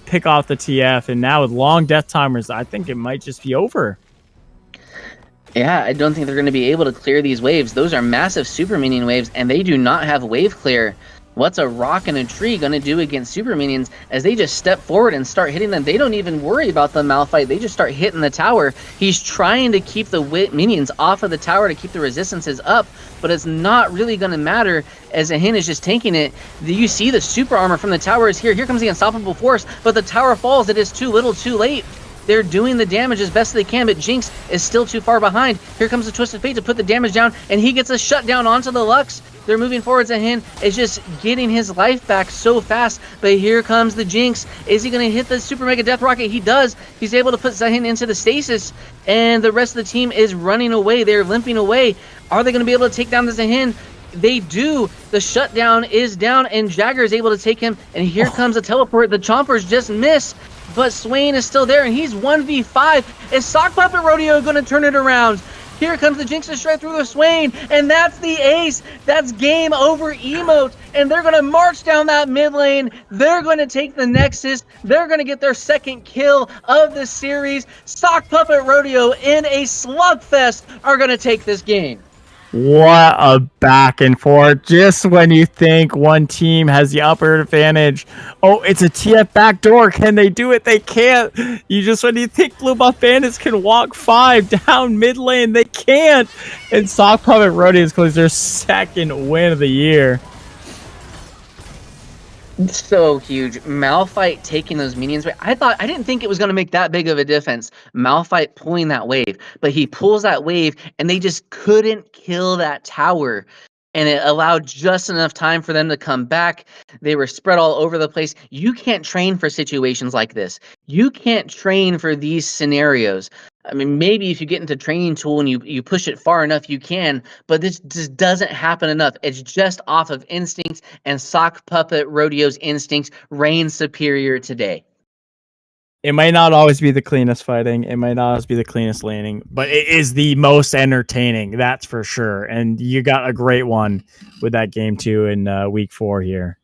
Speaker 2: pick off the TF. And now with long death timers, I think it might just be over.
Speaker 1: Yeah, I don't think they're going to be able to clear these waves. Those are massive super minion waves, and they do not have wave clear. What's a rock and a tree going to do against super minions as they just step forward and start hitting them? They don't even worry about the Malphite. They just start hitting the tower. He's trying to keep the minions off of the tower to keep the resistances up, but it's not really going to matter as Ahin is just tanking it. You see the super armor from the tower is here. Here comes the unstoppable force, but the tower falls. It is too little too late. They're doing the damage as best they can, but Jinx is still too far behind. Here comes the Twisted Fate to put the damage down, and he gets a shutdown onto the Lux. They're moving forwards. Ahin is just getting his life back so fast, but here comes the Jinx. Is he going to hit the Super Mega Death Rocket? He does. He's able to put Zahin into the stasis, and the rest of the team is running away. They're limping away. Are they going to be able to take down the Zahin? They do. The shutdown is down, and Jagger is able to take him, and here comes a teleport. The Chompers just miss. But Swain is still there, and he's 1v5. Is Sock Puppet Rodeo going to turn it around? Here comes the Jinx to straight through the Swain, and that's the ace. That's game over emote, and they're going to march down that mid lane. They're going to take the Nexus. They're going to get their second kill of the series. Sock Puppet Rodeo in a slugfest are going to take this game.
Speaker 2: What a back and forth. Just when you think one team has the upper advantage. Oh, it's a TF backdoor. Can they do it? They can't. When you think Blue Buff Bandits can walk 5 down mid lane, they can't. And Sock Puppet Rodeo is close their second win of the year.
Speaker 1: So huge. Malphite taking those minions. I didn't think it was going to make that big of a difference. Malphite pulling that wave, but he pulls that wave and they just couldn't kill that tower. And it allowed just enough time for them to come back. They were spread all over the place. You can't train for situations like this. You can't train for these scenarios. I mean, maybe if you get into training tool and you push it far enough, you can, but this just doesn't happen enough. It's just off of instincts, and Sock Puppet Rodeo's instincts reign superior today.
Speaker 2: It might not always be the cleanest fighting. It might not always be the cleanest laning, but it is the most entertaining. That's for sure. And you got a great one with that game 2 in week 4 here.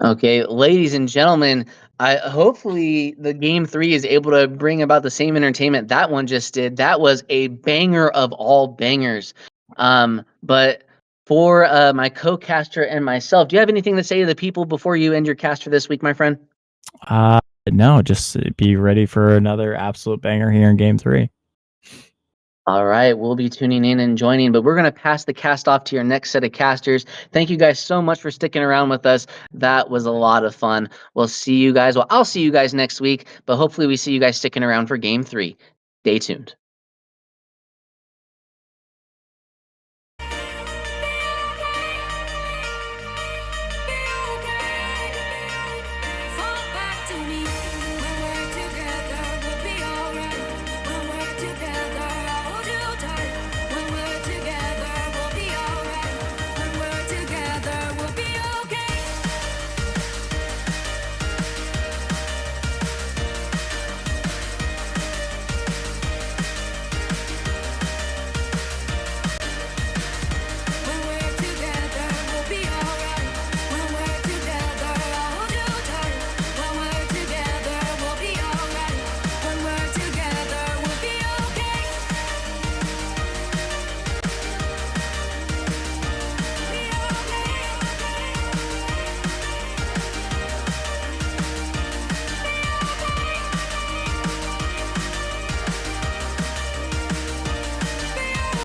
Speaker 1: Okay, ladies and gentlemen, hopefully the game 3 is able to bring about the same entertainment that one just did. That was a banger of all bangers. But for my co-caster and myself, do you have anything to say to the people before you end your cast for this week, my friend?
Speaker 2: No, just be ready for another absolute banger here in game 3.
Speaker 1: All right, we'll be tuning in and joining, but we're going to pass the cast off to your next set of casters. Thank you guys so much for sticking around with us. That was a lot of fun. We'll see you guys. Well, I'll see you guys next week, but hopefully we see you guys sticking around for game 3. Stay tuned.